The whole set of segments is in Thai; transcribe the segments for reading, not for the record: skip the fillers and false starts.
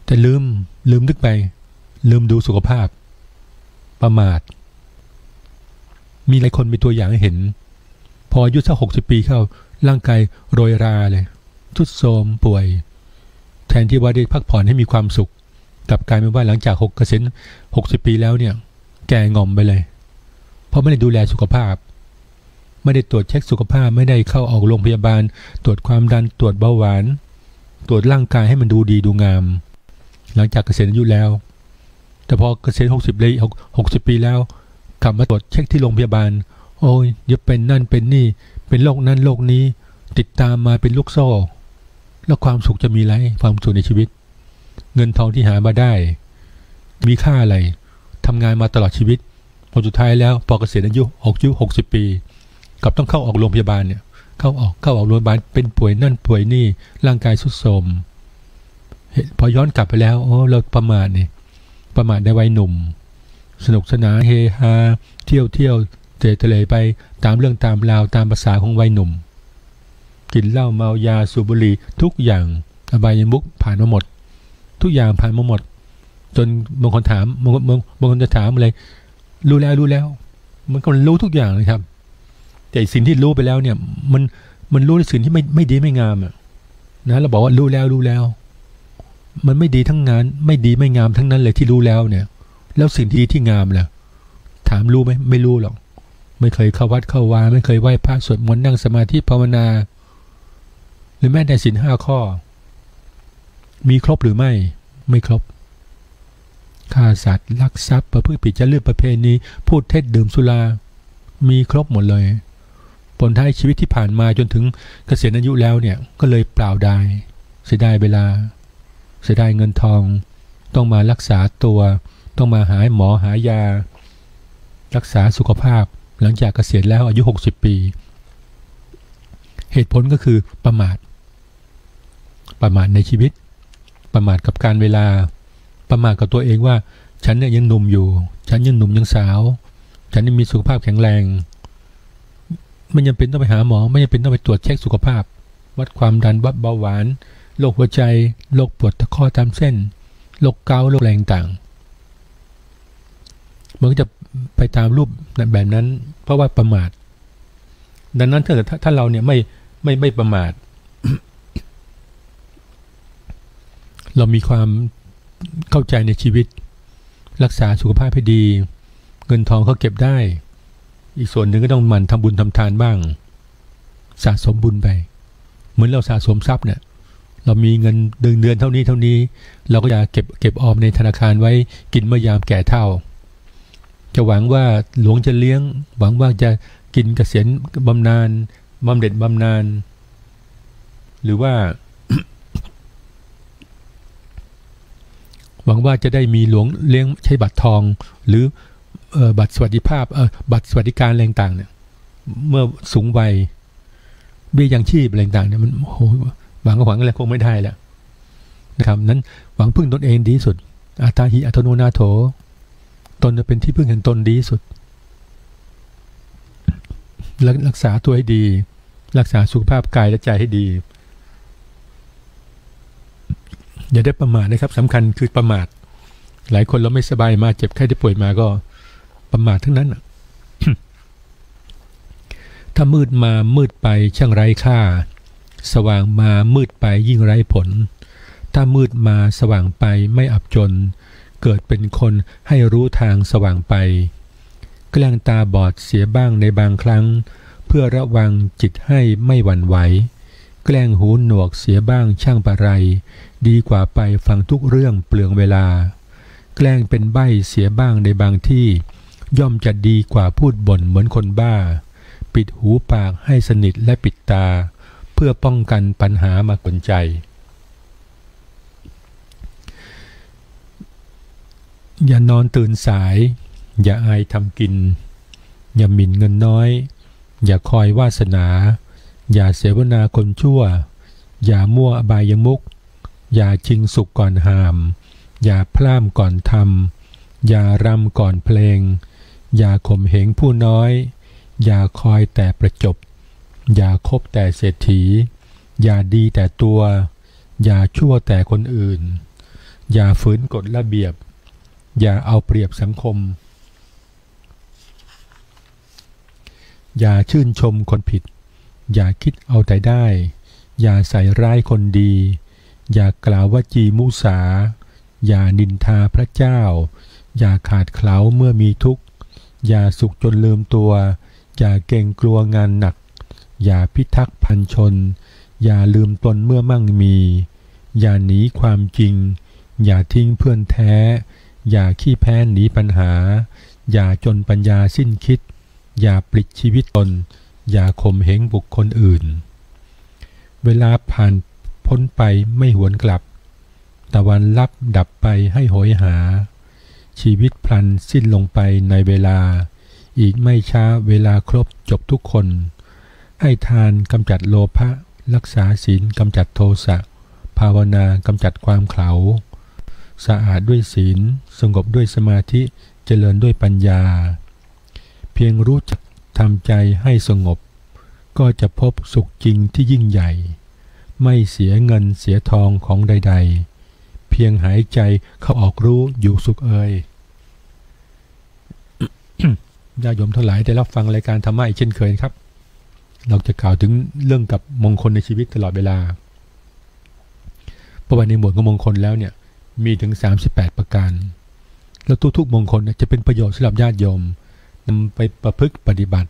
แต่ลืมนึกไปลืมดูสุขภาพประมาทมีหลายคนเป็นตัวอย่างให้เห็นพออายุสัก60 ปีเข้าร่างกายโรยราเลยทรุดโทรมป่วยแทนที่ว่าได้พักผ่อนให้มีความสุขกลับกลายเป็นว่าหลังจากเกษียณ60 ปีแล้วเนี่ยแก่งอมไปเลยเพราะไม่ได้ดูแลสุขภาพไม่ได้ตรวจเช็คสุขภาพไม่ได้เข้าออกโรงพยาบาลตรวจความดันตรวจเบาหวานตรวจร่างกายให้มันดูดีดูงามหลังจากเกษียณอายุแล้วแต่พอเกษียณ60 ปีแล้วกลับมาตรวจเช็คที่โรงพยาบาลโอ้ยเดี๋ยวเป็นนั่นเป็นนี่เป็นโรคนั้นโรคนี้ติดตามมาเป็นลูกโซ่แล้วความสุขจะมีอะไรความสุขในชีวิตเงินทองที่หามาได้มีค่าอะไรทำงานมาตลอดชีวิตพอสุดท้ายแล้วพอเกษียณอายุ60 ปีกลับต้องเข้าออกโรงพยาบาลเนี่ยเข้าออกโรงพยาบาลเป็นป่วยนั่นป่วยนี่ร่างกายทรุดโทรมพอย้อนกลับไปแล้วโอ้เราประมาทในวัยหนุ่มสนุกสนานเฮฮาเที่ยวเตะทะเลไปตามเรื่องตามราวตามภาษาของวัยหนุ่มกินเหล้าเมายาสูบบุหรี่ทุกอย่างอบายมุขผ่านมาหมดทุกอย่างผ่านมาหมดจนบางคนถามบางคนจะถามอะไรรู้แล้วมันก็รู้ทุกอย่างเลยครับแต่สิ่งที่รู้ไปแล้วเนี่ยมันรู้ในสิ่งที่ไม่ดีไม่งามอ่ะนะเราบอกว่ารู้แล้วมันไม่ดีทั้งงานไม่ดีไม่งามทั้งนั้นเลยที่รู้แล้วเนี่ยแล้วสิ่งที่ดีที่งามล่ะถามรู้ไหมไม่รู้หรอกไม่เคยเข้าวัดเข้าวาไม่เคยไหว้พระสวดมนต์นั่งสมาธิภาวนาหรือแม้แต่ศีล5 ข้อมีครบหรือไม่ครบฆ่าสัตว์ลักทรัพย์ประพฤติผิดจริยธรรมประเพณีพูดเท็จดื่มสุรามีครบหมดเลยผลท้ายชีวิตที่ผ่านมาจนถึงเกษียณอายุแล้วเนี่ยก็เลยเปล่าดายเสียดายเวลาเสียดายเงินทองต้องมารักษาตัวต้องมาหาหมอหายารักษาสุขภาพหลังจากเกษียณแล้วอายุ60 ปีเหตุผลก็คือประมาทในชีวิตประมาทกับการเวลาประมาทกับตัวเองว่าฉันเนี่ยยังหนุ่มอยู่ฉันยังหนุ่มยังสาวฉันยังมีสุขภาพแข็งแรงไม่จำเป็นต้องไปหาหมอไม่จำเป็นต้องไปตรวจเช็คสุขภาพวัดความดันวัดเบาหวานโรคหัวใจโรคปวดตะข้อตามเส้นโรคเกาต์โรคแรงต่างมันก็จะไปตามรูปแบบนั้นเพราะว่าประมาทดังนั้นถ้าเราเนี่ยไม่ประมาท เรามีความเข้าใจในชีวิตรักษาสุขภาพให้ดีเงินทองเขาเก็บได้อีกส่วนหนึ่งก็ต้องหมั่นทำบุญทำทานบ้างสะสมบุญไปเหมือนเราสะสมทรัพย์เนี่ยเรามีเงินเดือนเท่านี้เราก็จะเก็บออมในธนาคารไว้กินเมื่อยามแก่เฒ่าจะหวังว่าหลวงจะเลี้ยงหวังว่าจะกินเกษียณบำนาญบำเหน็จบำนาญหรือว่า หวังว่าจะได้มีหลวงเลี้ยงใช้บัตรทองหรือบัตรสวัสดิภาพบัตรสวัสดิการอะไรต่างเนี่ยเมื่อสูงวัยเบี้ยยังชีพอะไรต่างเนี่ยมันโอ้โหหวังอะไรคงไม่ได้แล้วนะครับนั้นหวังพึ่งตนเองดีสุดอัตตาหิอัตโนนาโถตนจะเป็นที่พึ่งแห่งตนดีสุดรักษาตัวให้ดีรักษาสุขภาพกายและใจให้ดีอย่าได้ประมาทนะครับสำคัญคือประมาทหลายคนเราไม่สบายมาเจ็บไข้ได้ป่วยมาก็ประมาททั้งนั้น ถ้ามืดมามืดไปช่างไร้ค่าสว่างมามืดไปยิ่งไร้ผลถ้ามืดมาสว่างไปไม่อับจนเกิดเป็นคนให้รู้ทางสว่างไปแกล้งตาบอดเสียบ้างในบางครั้งเพื่อระวังจิตให้ไม่หวั่นไหวแกล้งหูหนวกเสียบ้างช่างปะไรดีกว่าไปฟังทุกเรื่องเปลืองเวลาแกล้งเป็นใบ้เสียบ้างในบางที่ย่อมจะดีกว่าพูดบ่นเหมือนคนบ้าปิดหูปากให้สนิทและปิดตาเพื่อป้องกันปัญหามากวนใจอย่านอนตื่นสายอย่าอายทำกินอย่าหมิ่นเงินน้อยอย่าคอยวาสนาอย่าเสวนาคนชั่วอย่ามั่วอบายมุขอย่าชิงสุขก่อนหามอย่าพร่ำก่อนทำอย่ารำก่อนเพลงอย่าข่มเหงผู้น้อยอย่าคอยแต่ประจบอย่าคบแต่เศรษฐีอย่าดีแต่ตัวอย่าชั่วแต่คนอื่น อย่าฝืนกฎระเบียบอย่าเอาเปรียบสังคมอย่าชื่นชมคนผิดอย่าคิดเอาแต่ได้อย่าใส่ร้ายคนดีอย่ากล่าววจีมุสาอย่านินทาพระเจ้าอย่าขาดเขลาเมื่อมีทุกข์อย่าสุขจนลืมตัวอย่าเกรงกลัวงานหนักอย่าพิทักษ์พันชนอย่าลืมตนเมื่อมั่งมีอย่าหนีความจริงอย่าทิ้งเพื่อนแท้อย่าขี้แพ้หนีปัญหาอย่าจนปัญญาสิ้นคิดอย่าปลิดชีวิตตนอย่าข่มเหงบุคคลอื่นเวลาผ่านพ้นไปไม่หวนกลับตะวันลับดับไปให้โหยหาชีวิตพลันสิ้นลงไปในเวลาอีกไม่ช้าเวลาครบจบทุกคนให้ทานกำจัดโลภะรักษาศีลกำจัดโทสะภาวนากำจัดความเขลาสะอาดด้วยศีลสงบด้วยสมาธิเจริญด้วยปัญญาเพียงรู้จักทำใจให้สงบก็จะพบสุขจริงที่ยิ่งใหญ่ไม่เสียเงินเสียทองของใดๆเพียงหายใจเข้าออกรู้อยู่สุขเอ่ย ญาติโยมทั้งหลายได้รับฟังรายการธรรมะอีกเช่นเคยครับเราจะกล่าวถึงเรื่องกับมงคลในชีวิตตลอดเวลาเพราะว่าในหมวดของมงคลแล้วเนี่ยมีถึง38ประการแล้วทุกๆมงคลจะเป็นประโยชน์สำหรับญาติโยมนำไปประพฤติปฏิบัติ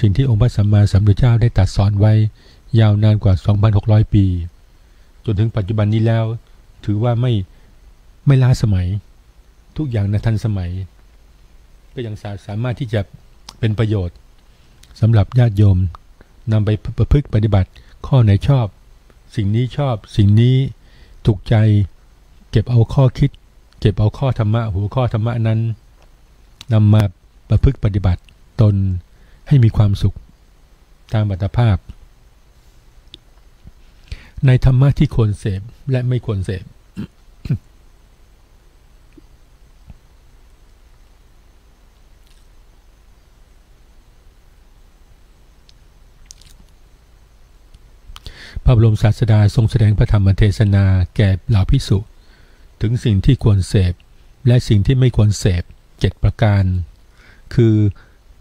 สิ่งที่องค์พระสัมมาสัมพุทธเจ้าได้ตรัสสอนไว้ยาวนานกว่า 2,600 ปีจนถึงปัจจุบันนี้แล้วถือว่าไม่ล้าสมัยทุกอย่างในทันสมัยก็ยังสามารถที่จะเป็นประโยชน์สำหรับญาติโยมนำไปประพฤติปฏิบัติข้อไหนชอบสิ่งนี้ชอบสิ่งนี้ถูกใจเก็บเอาข้อคิดเก็บเอาข้อธรรมะหัวข้อธรรมะนั้นนำมาประพฤติปฏิบัติตนให้มีความสุขตามอัตภาพในธรรมะที่ควรเสพและไม่ควรเสพ พระบรมศาสดาทรงแสดงพระธรรมเทศนาแก่เหล่าภิกษุถึงสิ่งที่ควรเสพและสิ่งที่ไม่ควรเสพ7ประการคือ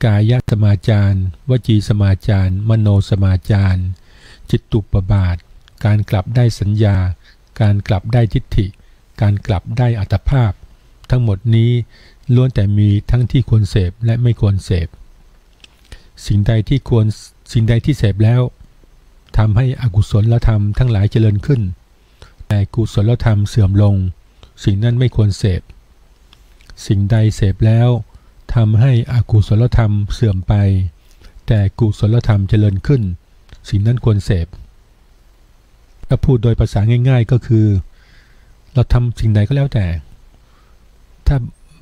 กายสมาจารวจีสมาจารมโนสมาจารจิตตุปบาทการกลับได้สัญญาการกลับได้ทิฏฐิการกลับได้อัตภาพทั้งหมดนี้ล้วนแต่มีทั้งที่ควรเสพและไม่ควรเสพสิ่งใดที่เสพแล้วทำให้อกุศลธรรมทั้งหลายเจริญขึ้นแต่กุศลธรรมเสื่อมลงสิ่งนั้นไม่ควรเสพสิ่งใดเสพแล้วทำให้อกุศลธรรมเสื่อมไปแต่กุศลธรรมเจริญขึ้นสิ่งนั้นควรเสพถ้าพูดโดยภาษาง่ายๆก็คือเราทำสิ่งใดก็แล้วแต่ถ้า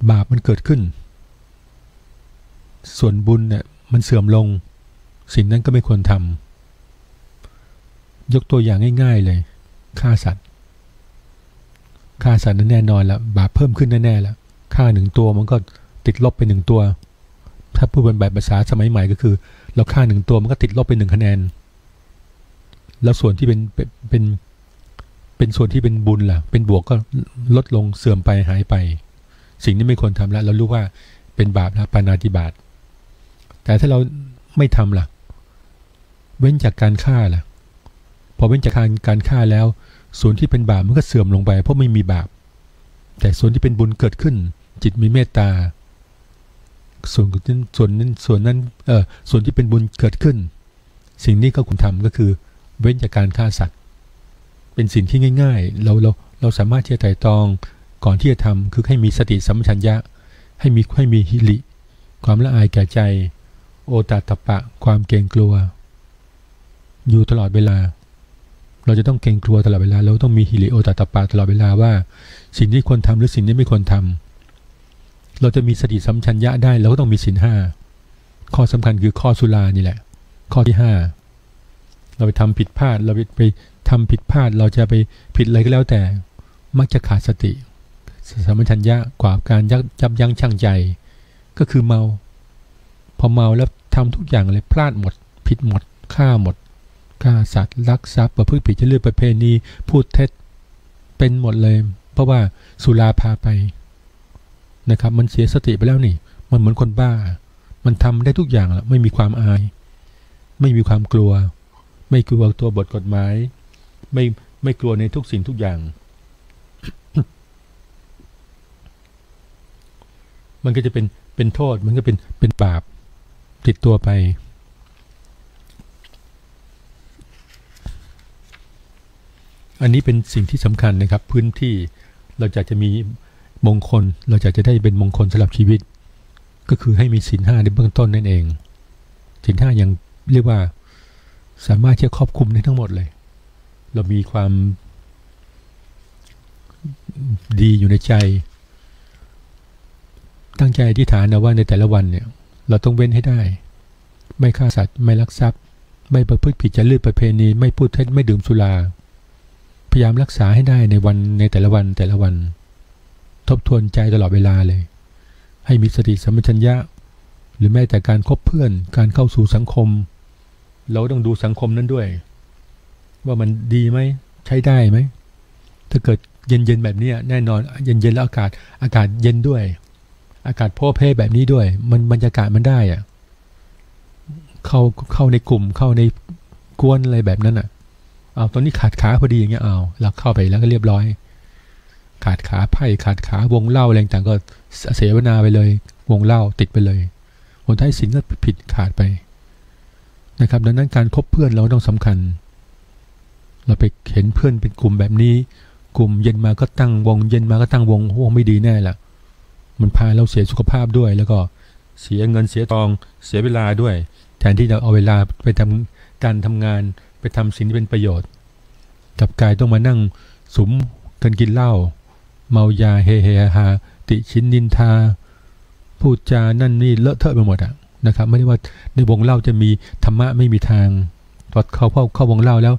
บาปมันเกิดขึ้นส่วนบุญเนี่ยมันเสื่อมลงสิ่งนั้นก็ไม่ควรทำยกตัวอย่างง่ายๆเลยฆ่าสัตว์นั้นแน่นอนแล้วบาปเพิ่มขึ้นแน่ๆแล้วฆ่า1ตัวมันก็ติดลบไป1ตัวถ้าพูดเป็นแบบภาษาสมัยใหม่ก็คือเราฆ่า1ตัวมันก็ติดลบไป1คะแนนแล้วส่วนที่เป็นส่วนที่เป็นบุญล่ะเป็นบวกก็ลดลงเสื่อมไปหายไปสิ่งนี้ไม่ควรทำแล้วเรารู้ว่าเป็นบาปนะปาณาติบาตแต่ถ้าเราไม่ทำล่ะเว้นจากการฆ่าล่ะพอเว้นจากการฆ่าแล้วส่วนที่เป็นบาปมันก็เสื่อมลงไปเพราะไม่มีบาปแต่ส่วนที่เป็นบุญเกิดขึ้นจิตมีเมตตาส่วนที่เป็นบุญเกิดขึ้นสิ่งนี้ก็ควรทำก็คือเว้นจากการฆ่าสัตว์เป็นสิ่งที่ง่ายๆเราสามารถที่จะไตร่ตรองก่อนที่จะทำคือให้มีสติสัมปชัญญะให้มีหิริความละอายแก่ใจโอตตัปปะความเกรงกลัวอยู่ตลอดเวลาเราจะต้องเกรงกลัวตลอดเวลาเราต้องมีหิริโอตตัปปะตลอดเวลาว่าสิ่งที่ควรทำหรือสิ่งที่ไม่ควรทำเราจะมีสติสัมปชัญญะได้เราก็ต้องมีศีล5ข้อสำคัญคือข้อสุรานี่แหละข้อที่5เราไปทำผิดพลาดเราไปทำผิดพลาดเราจะไปผิดอะไรก็แล้วแต่มักจะขาดสติสัมปชัญญะกว่าการยับยั้งชั่งใจก็คือเมาพอเมาแล้วทำทุกอย่างเลยพลาดหมดผิดหมดฆ่าหมดฆ่าสัตว์ลักทรัพย์ประพฤติผิดจริยประเพณีพูดเท็จเป็นหมดเลย เพราะว่าสุราพาไปนะครับมันเสียสติไปแล้วนี่มันเหมือนคนบ้ามันทำได้ทุกอย่างแล้วไม่มีความอายไม่มีความกลัวไม่กลัวตัวบทกฎหมายไม่กลัวในทุกสิ่งทุกอย่าง มันก็จะเป็นโทษมันก็เป็นบาปติดตัวไปอันนี้เป็นสิ่งที่สำคัญนะครับพื้นที่เราจะมีมงคลเราจะได้เป็นมงคลสำหรับชีวิตก็คือให้มีศีล 5ในเบื้องต้นนั่นเองศีล 5ยังเรียกว่าสามารถที่จะครอบคลุมได้ทั้งหมดเลยเรามีความดีอยู่ในใจตั้งใจอธิษฐานนะว่าในแต่ละวันเนี่ยเราต้องเว้นให้ได้ไม่ฆ่าสัตว์ไม่ลักทรัพย์ไม่ประพฤติผิดจริยประเพณีไม่พูดเท็จไม่ดื่มสุราพยายามรักษาให้ได้ในแต่ละวันทบทวนใจตลอดเวลาเลยให้มีสติสัมปชัญญะหรือแม้แต่การคบเพื่อนการเข้าสู่สังคมเราต้องดูสังคมนั้นด้วยว่ามันดีไหมใช้ได้ไหมถ้าเกิดเย็นแบบนี้แน่นอนเย็นแล้วอากาศเย็นด้วยอากาศโพเพแบบนี้ด้วยมันบรรยากาศมันได้อะเข้าในกลุ่มเข้าในกวนอะไรแบบนั้นอ่ะเอาตอนนี้ขาดขาพอดีอย่างเงี้ยเอาเราเข้าไปแล้วก็เรียบร้อยขาดขาไพ่ขาดขาวงเล่าอะไรต่างก็เสวนาไปเลยวงเล่าติดไปเลยผลท้ายสินก็ผิดขาดไปนะครับดังนั้นการคบเพื่อนเราต้องสำคัญเราไปเห็นเพื่อนเป็นกลุ่มแบบนี้กลุ่มเย็นมาก็ตั้งวงเย็นมาก็ตั้งวงโอ้ไม่ดีแน่ละมันพาเราเสียสุขภาพด้วยแล้วก็เสียเงินเสียทองเสียเวลาด้วยแทนที่จะเอาเวลาไปทำการทำงานไปทำสิ่งที่เป็นประโยชน์กับกายต้องมานั่งสุมกันกินเหล้าเมายาเฮฮาติชินนินทาพูดจานั่นนี่เลอะเทอะไปหมดอ่ะนะครับไม่ได้ว่าในวงเล่าจะมีธรรมะไม่มีทางพอเข้าวงเล่าแล้ว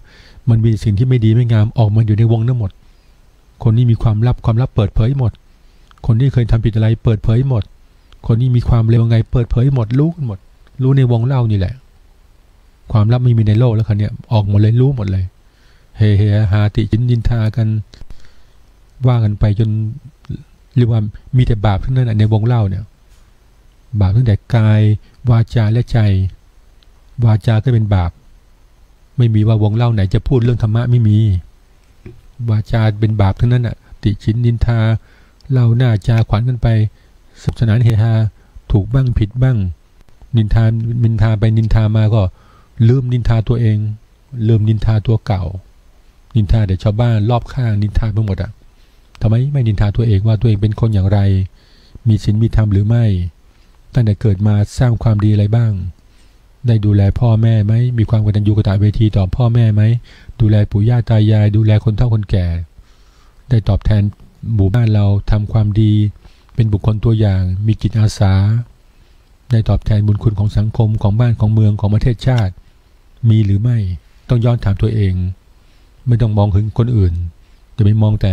มันมีสิ่งที่ไม่ดีไม่งามออกมาอยู่ในวงนั้นหมดคนนี้มีความลับเปิดเผยหมดคนที่เคยทำผิดอะไรเปิดเผยหมดคนนี้มีความเลวไงเปิดเผยหมดรู้ในวงเล่านี่แหละความลับไม่มีในโลกแล้วคันเนี้ยออกหมดเลยรู้หมดเลยเฮฮาติชินนินทากันว่ากันไปจนเรียกว่ามีแต่บาปทั้งนั้นในวงเล่าเนี่ยบาปตั้งแต่กายวาจาและใจวาจาก็เป็นบาปไม่มีว่าวงเล่าไหนจะพูดเรื่องธรรมะไม่มีวาจาเป็นบาปทั้งนั้นอ่ะติชินนินทาเล่าหน้าจาขวัญกันไปสนุกสนานเฮฮาถูกบ้างผิดบ้างนินทาไปนินทามาก็ลืมนินทาตัวเองลืมนินทาตัวเก่านินทาแต่ชาวบ้านรอบข้างนินทาไปหมดอ่ะทำไมไม่นินทาตัวเองว่าตัวเองเป็นคนอย่างไรมีศีลมีธรรมหรือไม่ตั้งแต่เกิดมาสร้างความดีอะไรบ้างได้ดูแลพ่อแม่ไหมมีความกตัญญูกตเวทีต่อพ่อแม่ไหมดูแลปู่ย่าตายายดูแลคนเฒ่าคนแก่ได้ตอบแทนหมู่บ้านเราทำความดีเป็นบุคคลตัวอย่างมีจิตอาสาได้ตอบแทนบุญคุณของสังคมของบ้านของเมืองของประเทศชาติมีหรือไม่ต้องย้อนถามตัวเองไม่ต้องมองถึงคนอื่นอย่าไปมองแต่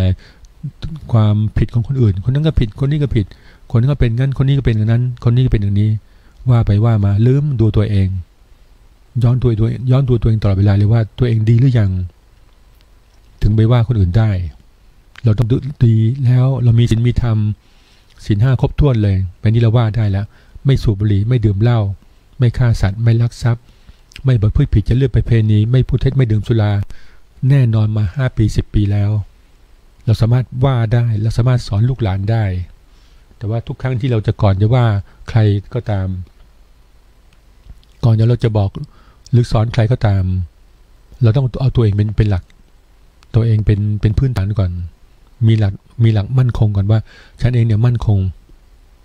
ความผิดของคนอื่นคนนั้นก็ผิดคนนี้ก็ผิดคนนั้นก็เป็นงั้นคนนี้ก็เป็นอย่างนั้นคนนี้ก็เป็นอย่างนี้ว่าไปว่ามาลืมดูตัวเองย้อนตัวเองตลอดเวลาเลยว่าตัวเองดีหรือยังถึงไปว่าคนอื่นได้เราต้องดีแล้วเรามีศีลมีธรรมศีล 5ครบถ้วนเลยไปนี้เราว่าได้แล้วไม่สูบบุหรี่ไม่ดื่มเหล้าไม่ฆ่าสัตว์ไม่ลักทรัพย์ไม่ประพฤติผิดจริยประเพณีไม่พูดเท็จไม่ดื่มสุราแน่นอนมา5 ปี10 ปีแล้วเราสามารถว่าได้เราสามารถสอนลูกหลานได้แต่ว่าทุกครั้งที่เราจะก่อนจะว่าใครก็ตามก่อนเราจะบอกหรือสอนใครก็ตามเราต้องเอาตัวเองเป็นหลักตัวเองเป็นพื้นฐานก่อนมีหลักมั่นคงก่อนว่าฉันเองเนี่ยมั่นคง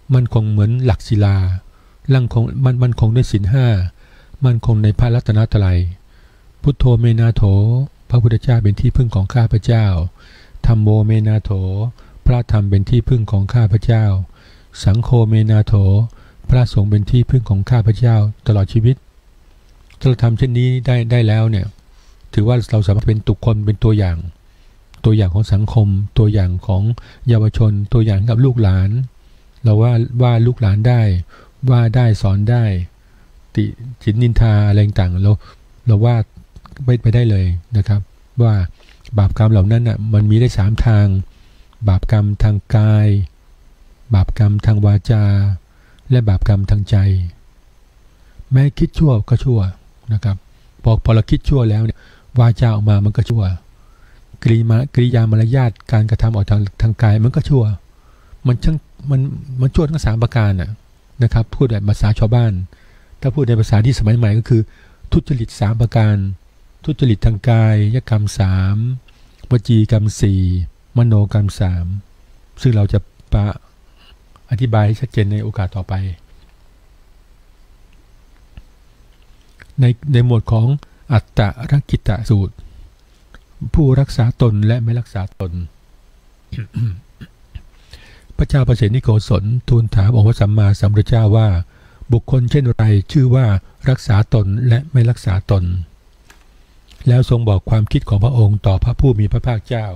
เหมือนหลักศิลามั่นคงด้วยศีล 5มั่นคงในพระรัตนตรัยพุทโธเมนาโถพระพุทธเจ้าเป็นที่พึ่งของข้าพเจ้าธัมโมเมนาโถพระธรรมเป็นที่พึ่งของข้าพเจ้าสังโฆเมนาโถพระสงฆ์เป็นที่พึ่งของข้าพเจ้าตลอดชีวิตถ้าเราทำเช่นนี้ได้แล้วเนี่ยถือว่าเราสามารถเป็นบุคคลเป็นตัวอย่างของสังคมตัวอย่างของเยาวชนตัวอย่างกับลูกหลานเราว่าลูกหลานได้ว่าได้สอนได้ติฉินนินทาอะไรต่างเราว่าไปได้เลยนะครับว่าบาปกรรมเหล่านั้นน่ะมันมีได้3 ทาง บาปกรรมทางกายบาปกรรมทางวาจาและบาปกรรมทางใจแม้คิดชั่วก็ชั่วนะครับพอเราคิดชั่วแล้วเนี่ยวาจาออกมามันก็ชั่วกริยามารยาทการกระทำออกทางกายมันก็ชั่วมันชั่วทั้ง3ประการนะครับพูดแบบภาษาชาวบ้านถ้าพูดในภาษาที่สมัยใหม่ก็คือทุจริต3ประการทุจริตทางกายกรรม3วจีกรรม4มโนกรรม3ซึ่งเราจะอธิบายให้ชัดเจนในโอกาสต่อไปในหมวดของอัตตรกิตสูตรผู้รักษาตนและไม่รักษาตน พระเจ้าประเสนิโกศลทูลถามองค์พระสัมมาสัมพุทธเจ้าว่าบุคคลเช่นไรชื่อว่ารักษาตนและไม่รักษาตนแล้วทรงบอกความคิดของพระองค์ต่อพระผู้มีพระภาคเจ้า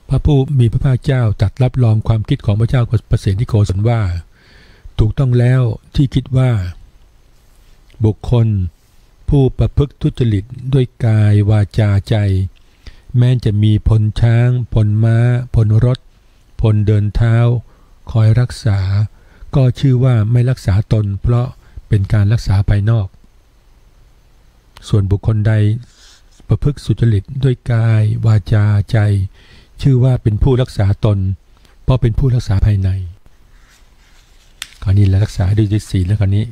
พระผู้มีพระภาคเจ้าตรัสรับรองความคิดของพระเจ้าประเสนิโกศลว่าถูกต้องแล้วที่คิดว่าบุคคลผู้ประพฤติทุจริตด้วยกายวาจาใจแม้จะมีพลช้างพลม้าพลรถพลเดินเท้าคอยรักษาก็ชื่อว่าไม่รักษาตนเพราะเป็นการรักษาภายนอกส่วนบุคคลใดประพฤติสุจริตด้วยกายวาจาใจชื่อว่าเป็นผู้รักษาตนเพราะเป็นผู้รักษาภายในคราวนี้รักษาด้วยศีลแล้วคราวนี้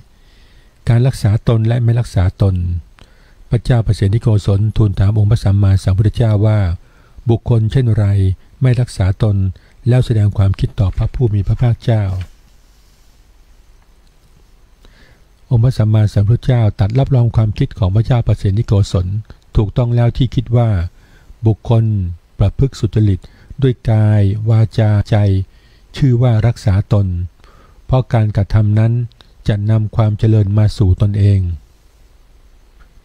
การรักษาตนและไม่รักษาตนพระเจ้าประเสนิโกศลทูลถามองค์พระสัมมาสัมพุทธเจ้าว่าบุคคลเช่นไรไม่รักษาตนแล้วแสดงความคิดต่อพระผู้มีพระภาคเจ้าองค์พระสัมมาสัมพุทธเจ้าตรัสรับรองความคิดของพระเจ้าประเสนิโกศลถูกต้องแล้วที่คิดว่าบุคคลประพฤติสุจริตด้วยกายวาจาใจชื่อว่ารักษาตนเพราะการกระทำนั้นจะนำความเจริญมาสู่ตนเอง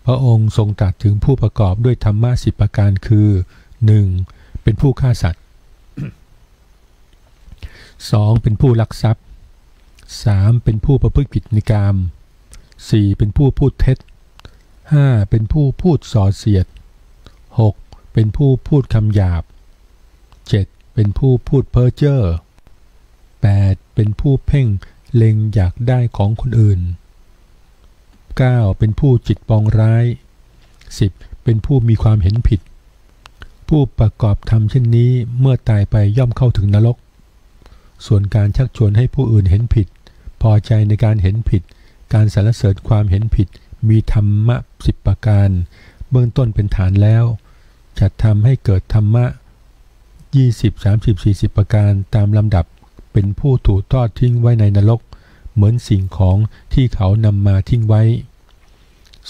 พระองค์ทรงตรัสถึงผู้ประกอบด้วยธรรมะ10ประการคือ 1. เป็นผู้ฆ่าสัตว์ 2. เป็นผู้ลักทรัพย์ 3. เป็นผู้ประพฤติผิดในกาม 4. เป็นผู้พูดเท็จ 5. เป็นผู้พูดส่อเสียด 6. เป็นผู้พูดคำหยาบ 7. เป็นผู้พูดเพ้อเจ้อ 8. เป็นผู้เพ่งเล็งอยากได้ของคนอื่น 9. เป็นผู้จิตปองร้าย 10. เป็นผู้มีความเห็นผิดผู้ประกอบธรรมเช่นนี้เมื่อตายไปย่อมเข้าถึงนรกส่วนการชักชวนให้ผู้อื่นเห็นผิดพอใจในการเห็นผิดการสรรเสริญความเห็นผิดมีธรรมะ10ประการเบื้องต้นเป็นฐานแล้วจะทำให้เกิดธรรมะ20 30 40ประการตามลำดับเป็นผู้ถูกทอดทิ้งไว้ในนรกเหมือนสิ่งของที่เขานำมาทิ้งไว้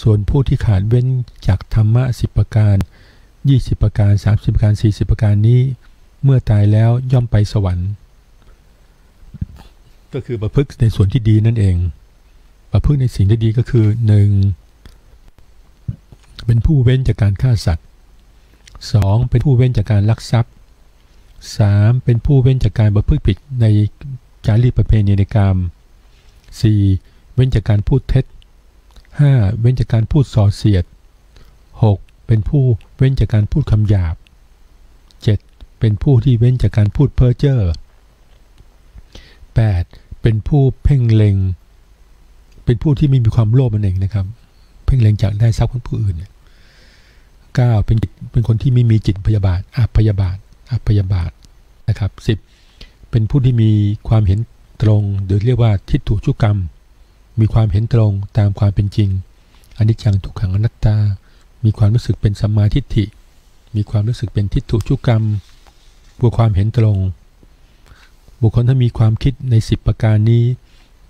ส่วนผู้ที่ขาดเว้นจากธรรมะ10ประการ20ประการ30ประการ40ประการนี้เมื่อตายแล้วย่อมไปสวรรค์ก็คือประพฤติในส่วนที่ดีนั่นเองประพฤติในสิ่งที่ดีก็คือ 1. เป็นผู้เว้นจากการฆ่าสัตว์ 2. เป็นผู้เว้นจากการลักทรัพย์ 3. เป็นผู้เว้นจากการประพฤติผิดในจารีตประเพณีในกาม 4. เว้นจากการพูดเท็จ 5. เว้นจากการพูดส่อเสียด 6. เป็นผู้เว้นจากการพูดคำหยาบ 7. เป็นผู้ที่เว้นจากการพูดเพ้อเจ้อ 8. เป็นผู้เพ่งเล็งเป็นผู้ที่ไม่มีความโลภนั่นเองนะครับเพ่งเล็งจากได้ทรัพย์ของผู้อื่น 9. เป็นคนที่ไม่มีจิตพยาบาทอัพยาบาทนะครับ 10. เป็นผู้ที่มีความเห็นตรงหรือเรียกว่าทิฏฐุชุกรรมมีความเห็นตรงตามความเป็นจริงอนิจจังทุกขังอนัตตามีความรู้สึกเป็นสัมมาทิฏฐิมีความรู้สึกเป็นทิฏฐุชุกรรมบวกความเห็นตรงบุคคลถ้ามีความคิดใน10ประการนี้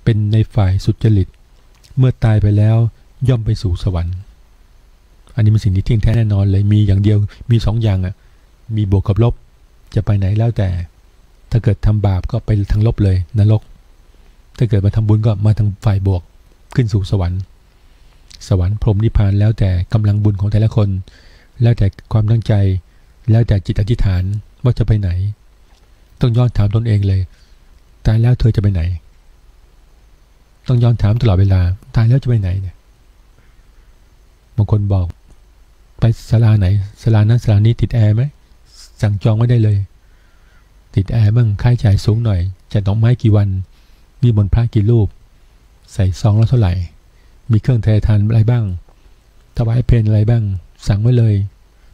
เป็นในฝ่ายสุจริตเมื่อตายไปแล้วย่อมไปสู่สวรรค์อันนี้เป็นสิ่งที่เที่ยงแท้แน่นอนเลยมีอย่างเดียวมี2อย่างมีบวกกับลบจะไปไหนแล้วแต่ถ้าเกิดทำบาปก็ไปทางลบเลยนรกถ้าเกิดมาทำบุญก็มาทางฝ่ายบวกขึ้นสู่สวรรค์พรหมนิพพานแล้วแต่กำลังบุญของแต่ละคนแล้วแต่ความตั้งใจแล้วแต่จิตอธิษฐานว่าจะไปไหนต้องย้อนถามตนเองเลยตายแล้วเธอจะไปไหนต้องย้อนถามตลอดเวลาตายแล้วจะไปไหนเนี่ยบางคนบอกไป ไปศาลาไหนศาลานั้นศาลานี้ติดแอร์ไหมสั่งจองไม่ได้เลยติดแอร์บ้างค่าใช้จ่ายสูงหน่อยจัดดอกไม้กี่วันมีบนพระกี่รูปใส่ซองแล้วเท่าไหร่มีเครื่องเททานอะไรบ้างถวายเพลอะไรบ้างสั่งไว้เลย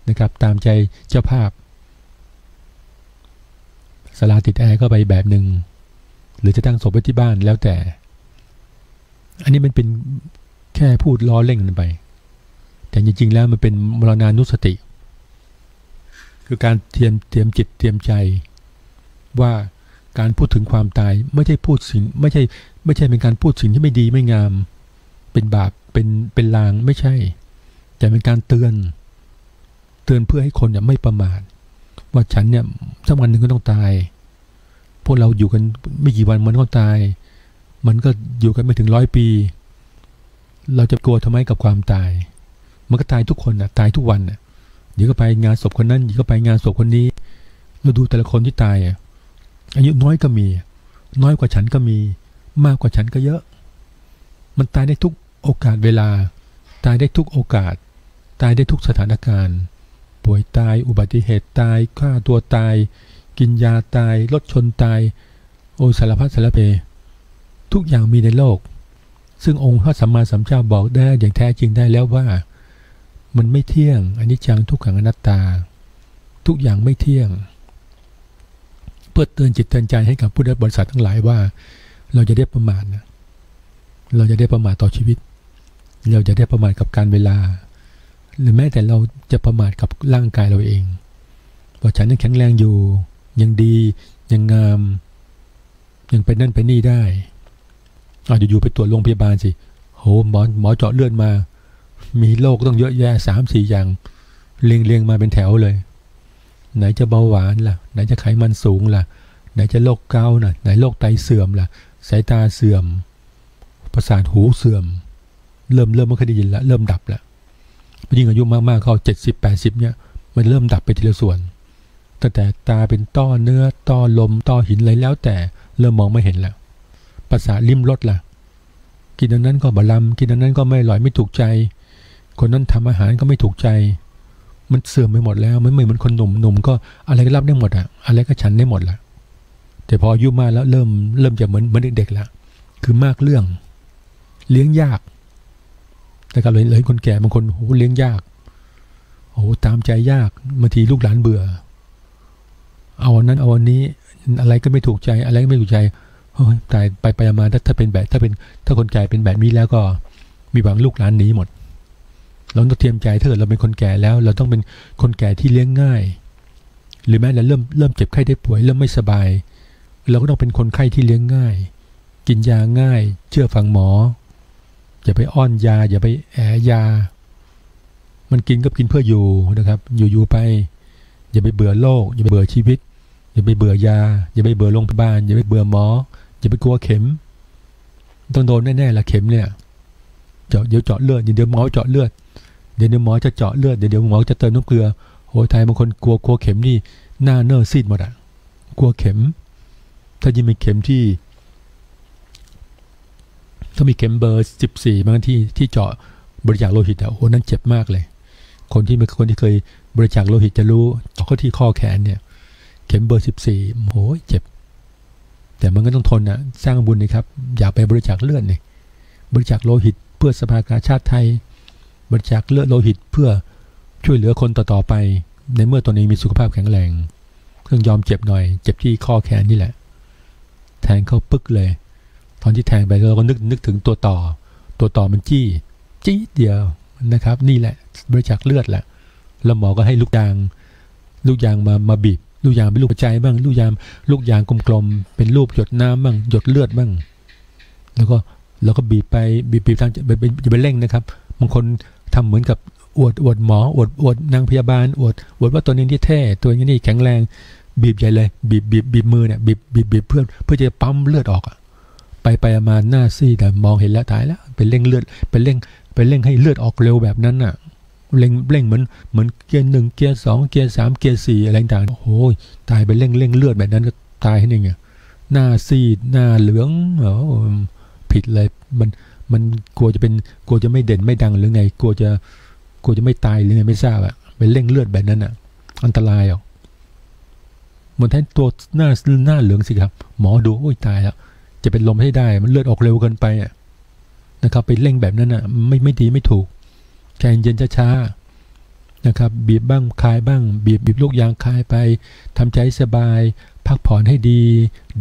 นะครับตามใจเจ้าภาพศาลาติดแอร์ก็ไปแบบหนึ่งหรือจะตั้งศพไว้ที่บ้านแล้วแต่อันนี้มันเป็นแค่พูดล้อเล่นกันไปแต่จริงๆแล้วมันเป็นมรณานุสติคือการเตรียมจิตเตรียมใจว่าการพูดถึงความตายไม่ใช่พูดสิ่งไม่ใช่เป็นการพูดสิ่งที่ไม่ดีไม่งามเป็นบาปเป็นลางไม่ใช่แต่เป็นการเตือนเพื่อให้คนเนี่ยไม่ประมาทว่าฉันเนี่ยสักวันหนึ่งก็ต้องตายพวกเราอยู่กันไม่กี่วันมันก็ตายมันก็อยู่กันไม่ถึง100 ปีเราจะกลัวทำไมกับความตายมันก็ตายทุกคนนะตายทุกวันนะเดี๋ยวก็ไปงานศพคนนั้นเดี๋ยวก็ไปงานศพคนนี้เราดูแต่ละคนที่ตายอายุน้อยก็มีน้อยกว่าฉันก็มีมากกว่าฉันก็เยอะมันตายได้ทุกโอกาสเวลาตายได้ทุกโอกาสตายได้ทุกสถานการณ์ป่วยตายอุบัติเหตุตายฆ่าตัวตายกินยาตายรถชนตายโอ้สารพัดสารเพทุกอย่างมีในโลกซึ่งองค์พระสัมมาสัมพุทธเจ้าบอกได้อย่างแท้จริงได้แล้วว่ามันไม่เที่ยงอนิจจังทุกขังอนัตตาทุกอย่างไม่เที่ยงเพื่อเตือนจิตเตือนใจให้กับพุทธบริษัททั้งหลายว่าเราจะได้ประมาทนะเราจะได้ประมาทต่อชีวิตเราจะได้ประมาทกับการเวลาหรือแม้แต่เราจะประมาทกับร่างกายเราเองว่าฉันยังแข็งแรงอยู่ยังดียังงามยังไปนั่นไปนี่ได้อยู่ๆไปตรวจโรงพยาบาลสิโหหมอเจาะเลือดมามีโรคต้องเยอะแยะ3-4 อย่างเรียงมาเป็นแถวเลยไหนจะเบาหวานล่ะไหนจะไขมันสูงล่ะไหนจะโรคเกาต์น่ะไหนโรคไตเสื่อมล่ะสายตาเสื่อมประสาทหูเสื่อมเริ่มไม่ค่อยได้ยินละเริ่มดับละยิ่งอายุมากๆเข้า70-80เนี่ยมันเริ่มดับไปทีละส่วนตั้งแต่ตาเป็นต้อเนื้อต้อลมต้อหินอะไรแล้วแต่เริ่มมองไม่เห็นแล้วประสาทลิ้มรสล่ะกินอันนั้นก็บะลำกินอันนั้นก็ไม่อร่อยไม่ถูกใจคนนั้นทำอาหารก็ไม่ถูกใจมันเสื่อมไปหมดแล้วมันไม่เหมือนคนหนุ่มก็อะไรก็รับได้หมดอ่ะอะไรก็ฉันได้หมดละแต่พออายุมากแล้วเริ่มจะเหมือนเด็กๆละคือมากเรื่องเลี้ยงยากแต่ก็เลยคนแก่บางคนโหเลี้ยงยากโอ้ตามใจยากบางทีลูกหลานเบื่อเอาอันนั้นเอาอันนี้อะไรก็ไม่ถูกใจอะไรก็ไม่ถูกใจโอ้ยตายไปมาถ้าคนแก่เป็นแบบนี้แล้วก็มีหวังลูกหลานหนีหมดเราต้องเตรียมใจถ้าเกิดเราเป็นคนแก่แล้วเราต้องเป็นคนแก่ที่เลี้ยงง่ายหรือแม้เราเริ่มเจ็บไข้ได้ป่วยเริ่มไม่สบายเราก็ต้องเป็นคนไข้ที่เลี้ยงง่ายกินยาง่ายเชื่อฟังหมออย่าไปอ้อนยาอย่าไปแอยามันกินก็กินเพื่ออยู่นะครับอยู่ไปอย่าไปเบื่อโลกอย่าไปเบื่อชีวิตอย่าไปเบื่อยาอย่าไปเบื่อโรงพยาบาลอย่าไปเบื่อหมออย่าไปกลัวเข็มต้องโดนแน่ๆละเข็มเนี่ยเดี๋ยวเจาะเลือดเดี๋ยวหมอเจาะเลือดเดี๋ยวหมอจะเจาะเลือดเดี๋ยวหมอจะเติมน้ำเกลือโหไทยบางคนกลัวเข็มนี่หน้าเนอซีดหมดอ่ะกลัวเข็มถ้ายิ่งมีเข็มที่ถ้ามีเข็มเบอร์14บางที่เจาะบริจาคโลหิตอ่ะโหนั้นเจ็บมากเลยคนที่เคยบริจาคโลหิตจะรู้เจาะเข้าที่ข้อแขนเนี่ยเข็มเบอร์14โหเจ็บแต่มันก็ต้องทนนะสร้างบุญนะครับอย่าไปบริจาคเลือดนี่บริจาคโลหิตเพื่อสภากาชาติไทยบริจาคเลือดโลหิตเพื่อช่วยเหลือคนต่อไปในเมื่อตัวเองมีสุขภาพแข็งแรงต้องยอมเจ็บหน่อยเจ็บที่ข้อแขนนี่แหละแทงเข้าปึ๊กเลยตอนที่แทงไปเราก็นึกถึงตัวต่อมันจี้เดียวนะครับนี่แหละบริจาคเลือดแหละแล้วหมอก็ให้ลูกยางมาบีบลูกยางเป็นลูกหัวใจบ้างลูกยางกลมๆเป็นรูปหยดน้ำบ้างหยดเลือดบ้างแล้วก็บีบไปบีบทางอย่าไปเร่งนะครับบางคนทำเหมือนกับอวดหมออวดนางพยาบาลอวดว่าตัวนี้ที่เท่ตัวนี้แข็งแรงบีบใหญ่เลยบีบมือเนี่ยบีบเพื่อจะปั๊มเลือดออกไปมาหน้าซีดแต่มองเห็นแล้วตายแล้วไปเร่งเลือดไปเร่งให้เลือดออกเร็วแบบนั้นน่ะเร่งเหมือนเกียร์1เกียร์2เกียร์3เกียร์4อะไรต่างๆโอ้ยตายไปเร่งเลือดแบบนั้นก็ตายให้หนึ่งหน้าซีดหน้าเหลืองผิดเลยมันกลัวจะไม่เด่นไม่ดังหรือไงกลัว กลัวจะไม่ตายหรือไงไม่ทราบอะไปเร่งเลือดแบบนั้นอะอันตรายอ่ะเหมือนแทนตัวหน้าเหลืองสิครับหมอดูโอ้ยตายแล้วจะเป็นลมให้ได้มันเลือดออกเร็วเกินไปอ่ะนะครับไปเร่งแบบนั้นอ่ะไม่ดีไม่ถูกใจเย็นช้าๆนะครับบีบบ้างคลายบ้างบีบลูกยางคลายไปทำใจสบายพักผ่อนให้ดี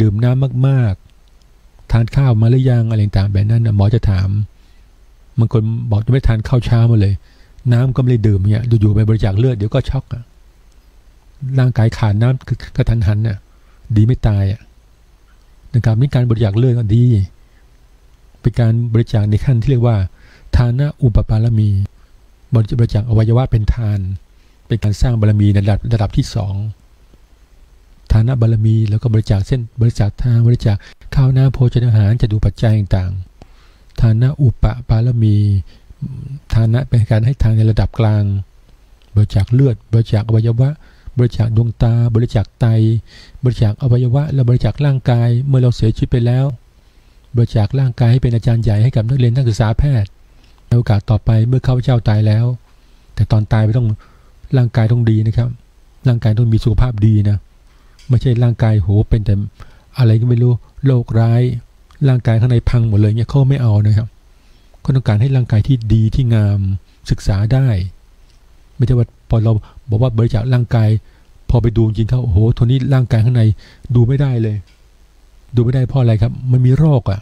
ดื่มน้ำมากๆทานข้าวมาหรือยังอะไรต่างแบบนั้นหมอจะถามบางคนบอกจะไม่ทานข้าวเช้ามาเลยน้ำก็ไม่ได้ดื่มเนี่ยอยู่ๆไปบริจาคเลือดเดี๋ยวก็ช็อกอ่ะร่างกายขาดน้ำกระทันหันน่ะดีไม่ตายอ่ะนะครับนี่การบริจาคเลือดก็ดีเป็นการบริจาคในขั้นที่เรียกว่าทานะอุปปารมีบริจาคอวัยวะเป็นทานเป็นการสร้างบารมีในระดับที่2ทานะบารมีแล้วก็บริจาคเส้นบริจาคทานบริจาคข้าวน้ำโภชนาหารจะดูปัจจัยต่างๆทานะอุปปารมีทานะเป็นการให้ทานในระดับกลางบริจาคเลือดบริจาคอวัยวะบริจาคดวงตาบริจาคไตบริจาคอวัยวะและบริจาคร่างกายเมื่อเราเสียชีวิตไปแล้วบริจาคร่างกายให้เป็นอาจารย์ใหญ่ให้กับนักเรียนนักศึกษาแพทย์ในโอกาสต่อไปเมื่อข้าพเจ้าตายแล้วแต่ตอนตายไม่ต้องร่างกายต้องดีนะครับร่างกายต้องมีสุขภาพดีนะไม่ใช่ร่างกายโหเป็นแต่อะไรก็ไม่รู้โรคร้ายร่างกายข้างในพังหมดเลยเนี่ยเขาไม่เอานะครับเขาต้องการให้ร่างกายที่ดีที่งามศึกษาได้ไม่ใช่ว่าพอเราบอกว่าบริจาคร่างกายพอไปดูจริงเขาโอ้โหตัวนี้ร่างกายข้างในดูไม่ได้เลยดูไม่ได้เพราะอะไรครับมันมีโรคอ่ะ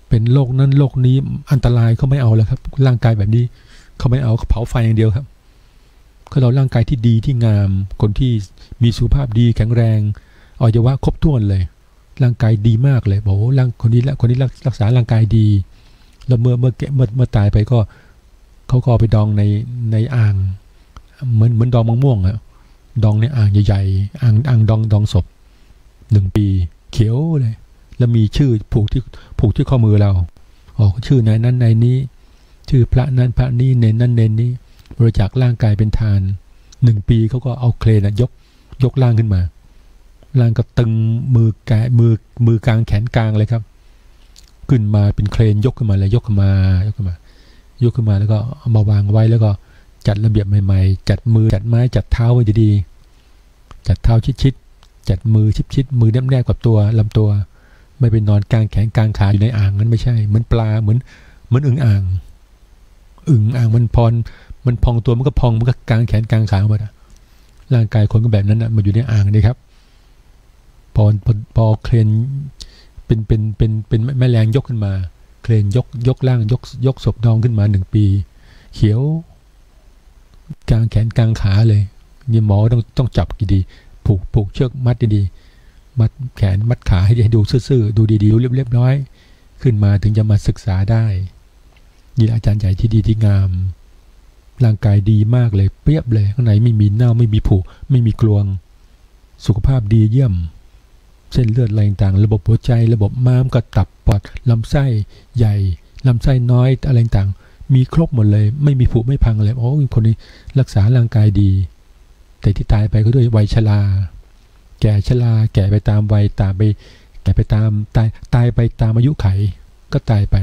เป็นโรคนั้นโรคนี้อันตรายเขาไม่เอาแล้วครับร่างกายแบบนี้เขาไม่เอาเผาไฟอย่างเดียวครับเขาเราร่างกายที่ดีที่งามคนที่มีสุขภาพดีแข็งแรงอวัยวะครบถ้วนเลยร่างกายดีมากเลยบอกว่าคนนี้รักษาร่างกายดีแล้วเมื่อตายไปก็เขาก็ไปดองในอ่างเหมือนดองมะม่วงอะดองในอ่างใหญ่ๆอ่างดองศพ1 ปีเขียวเลยแล้วมีชื่อผูกที่ข้อมือเราชื่อนายนั้นนายนี้ชื่อพระนั้นพระนี้เนนนั้นเนนนี้บริจาคร่างกายเป็นทาน1 ปีเขาก็เอาเครนยกร่างขึ้นมาร่างก็ตึงมือกลางแขนกลางเลยครับขึ้นมาเป็นเครนยกขึ้นมาเลยยกขึ้นมาแล้วก็เอามาวางไว้แล้วก็จัดระเบียบใหม่ๆจัดมือจัดไม้จัดเท้าไว้ดีๆจัดเท้าชิดจัดมือชิดมือแนบกับตัวลำตัวไม่ไปนอนกลางแขนกลางขาอยู่ในอ่างนั้นไม่ใช่เหมือนปลาเหมือนอึ่งอ่างมันพองตัวมันก็พองมันก็กลางแขนกลางขาหมดร่างกายคนก็แบบนั้นนะมาอยู่ในอ่างนี่ครับพอเครนเป็นแม่แรงยกขึ้นมาเครนยกร่างยกศพดองขึ้นมา1 ปีเขียวกลางแขนกลางขาเลยนี่หมอต้องจับดีๆผูกเชือกมัดดีๆมัดแขนมัดขาให้ดูซื่อๆดูดีๆดูเรียบร้อยขึ้นมาถึงจะมาศึกษาได้นี่อาจารย์ใหญ่ที่ดีที่งามร่างกายดีมากเลยเปรียบเลยข้างในไม่มีเน่าไม่มีผุไม่มีกลวงสุขภาพดีเยี่ยมเส้นเลือดอะไรต่างระบบหัวใจระบบม้ามกระตับปอดลำไส้ใหญ่ลำไส้น้อยอะไรต่างมีครบหมดเลยไม่มีผุไม่พังเลยคนนี้รักษาร่างกายดีแต่ที่ตายไปก็ด้วยวัยชราแก่ไปตามวัยตายไปตามอายุไขก็ตายไป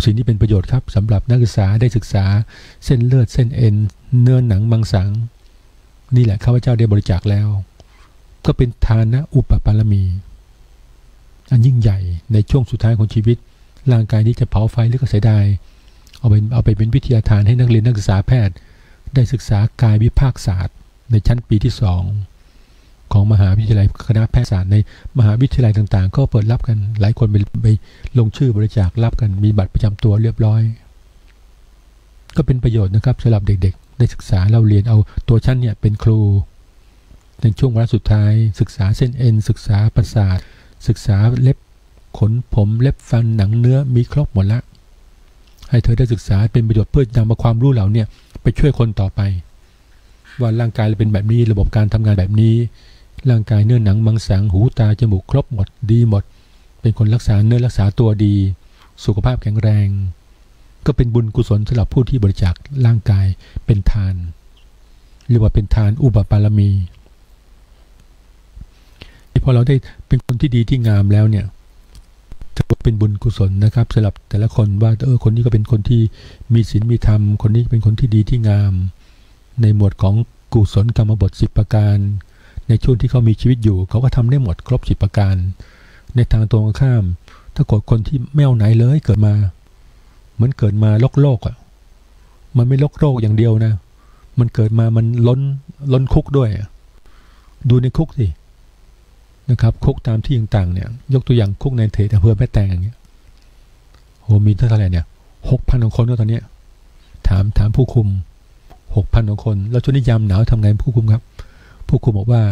สิ่งที่เป็นประโยชน์ครับสำหรับนักศึกษาได้ศึกษาเส้นเลือดเส้นเอ็นเนื้อหนังมังสังนี่แหละข้าพเจ้าได้บริจาคแล้วก็เป็นทานะอุปปารมีอันยิ่งใหญ่ในช่วงสุดท้ายของชีวิตร่างกายนี้จะเผาไฟหรือก็เสียดายเอาไปเป็นวิทยาทานให้นักเรียนนักศึกษาแพทย์ได้ศึกษากายวิภาคศาสตร์ในชั้นปีที่2ของมหาวิทยาลัยคณะแพทยศาสตร์ในมหาวิทยาลัยต่างๆก็เปิดรับกันหลายคนไปลงชื่อบริจาครับกันมีบัตรประจำตัวเรียบร้อยก็เป็นประโยชน์นะครับสำหรับเด็กๆได้ศึกษาเราเรียนเอาตัวชั้นเนี่ยเป็นครูในช่วงวาระสุดท้ายศึกษาเส้นเอ็นศึกษาประสาทศึกษาเล็บขนผมเล็บฟันหนังเนื้อมีครบหมดละให้เธอได้ศึกษาเป็นประโยชน์เพื่อนำมาความรู้เหล่านี้ไปช่วยคนต่อไปว่าร่างกายเราเป็นแบบนี้ระบบการทำงานแบบนี้ร่างกายเนื้อหนังมังสังหูตาจมูกครบหมดดีหมดเป็นคนรักษาเนื้อรักษาตัวดีสุขภาพแข็งแรงก็เป็นบุญกุศลสำหรับผู้ที่บริจาคร่างกายเป็นทานเรียกว่าเป็นทานอุปปารมีพอเราได้เป็นคนที่ดีที่งามแล้วเนี่ย เป็นบุญกุศลนะครับสำหรับแต่ละคนว่าคนนี้ก็เป็นคนที่มีศีลมีธรรมคนนี้เป็นคนที่ดีที่งามในหมวดของกุศลกรรมบท10ประการในช่วงที่เขามีชีวิตอยู่เขาก็ทำได้หมดครบ10ประการในทางตรงข้ามถ้าเกิดคนที่ไม่เอาไหนเลยเกิดมาเหมือนเกิดมาโลกอ่ะมันไม่โลกอย่างเดียวนะมันเกิดมามันล้นคุกด้วยดูในคุกสินะครับคุกตามที่ต่างๆเนี่ยยกตัวอย่างคุกในเขตอำเภอแม่แตงอย่างเงี้ยโหมีเท่าไหร่เนี่ย 6,000 คนก็ตอนเนี้ยถามผู้คุม 6,000 คนแล้วช่วงนี้ยามหนาวทำไงผู้คุมครับผู้คุมบอกว่า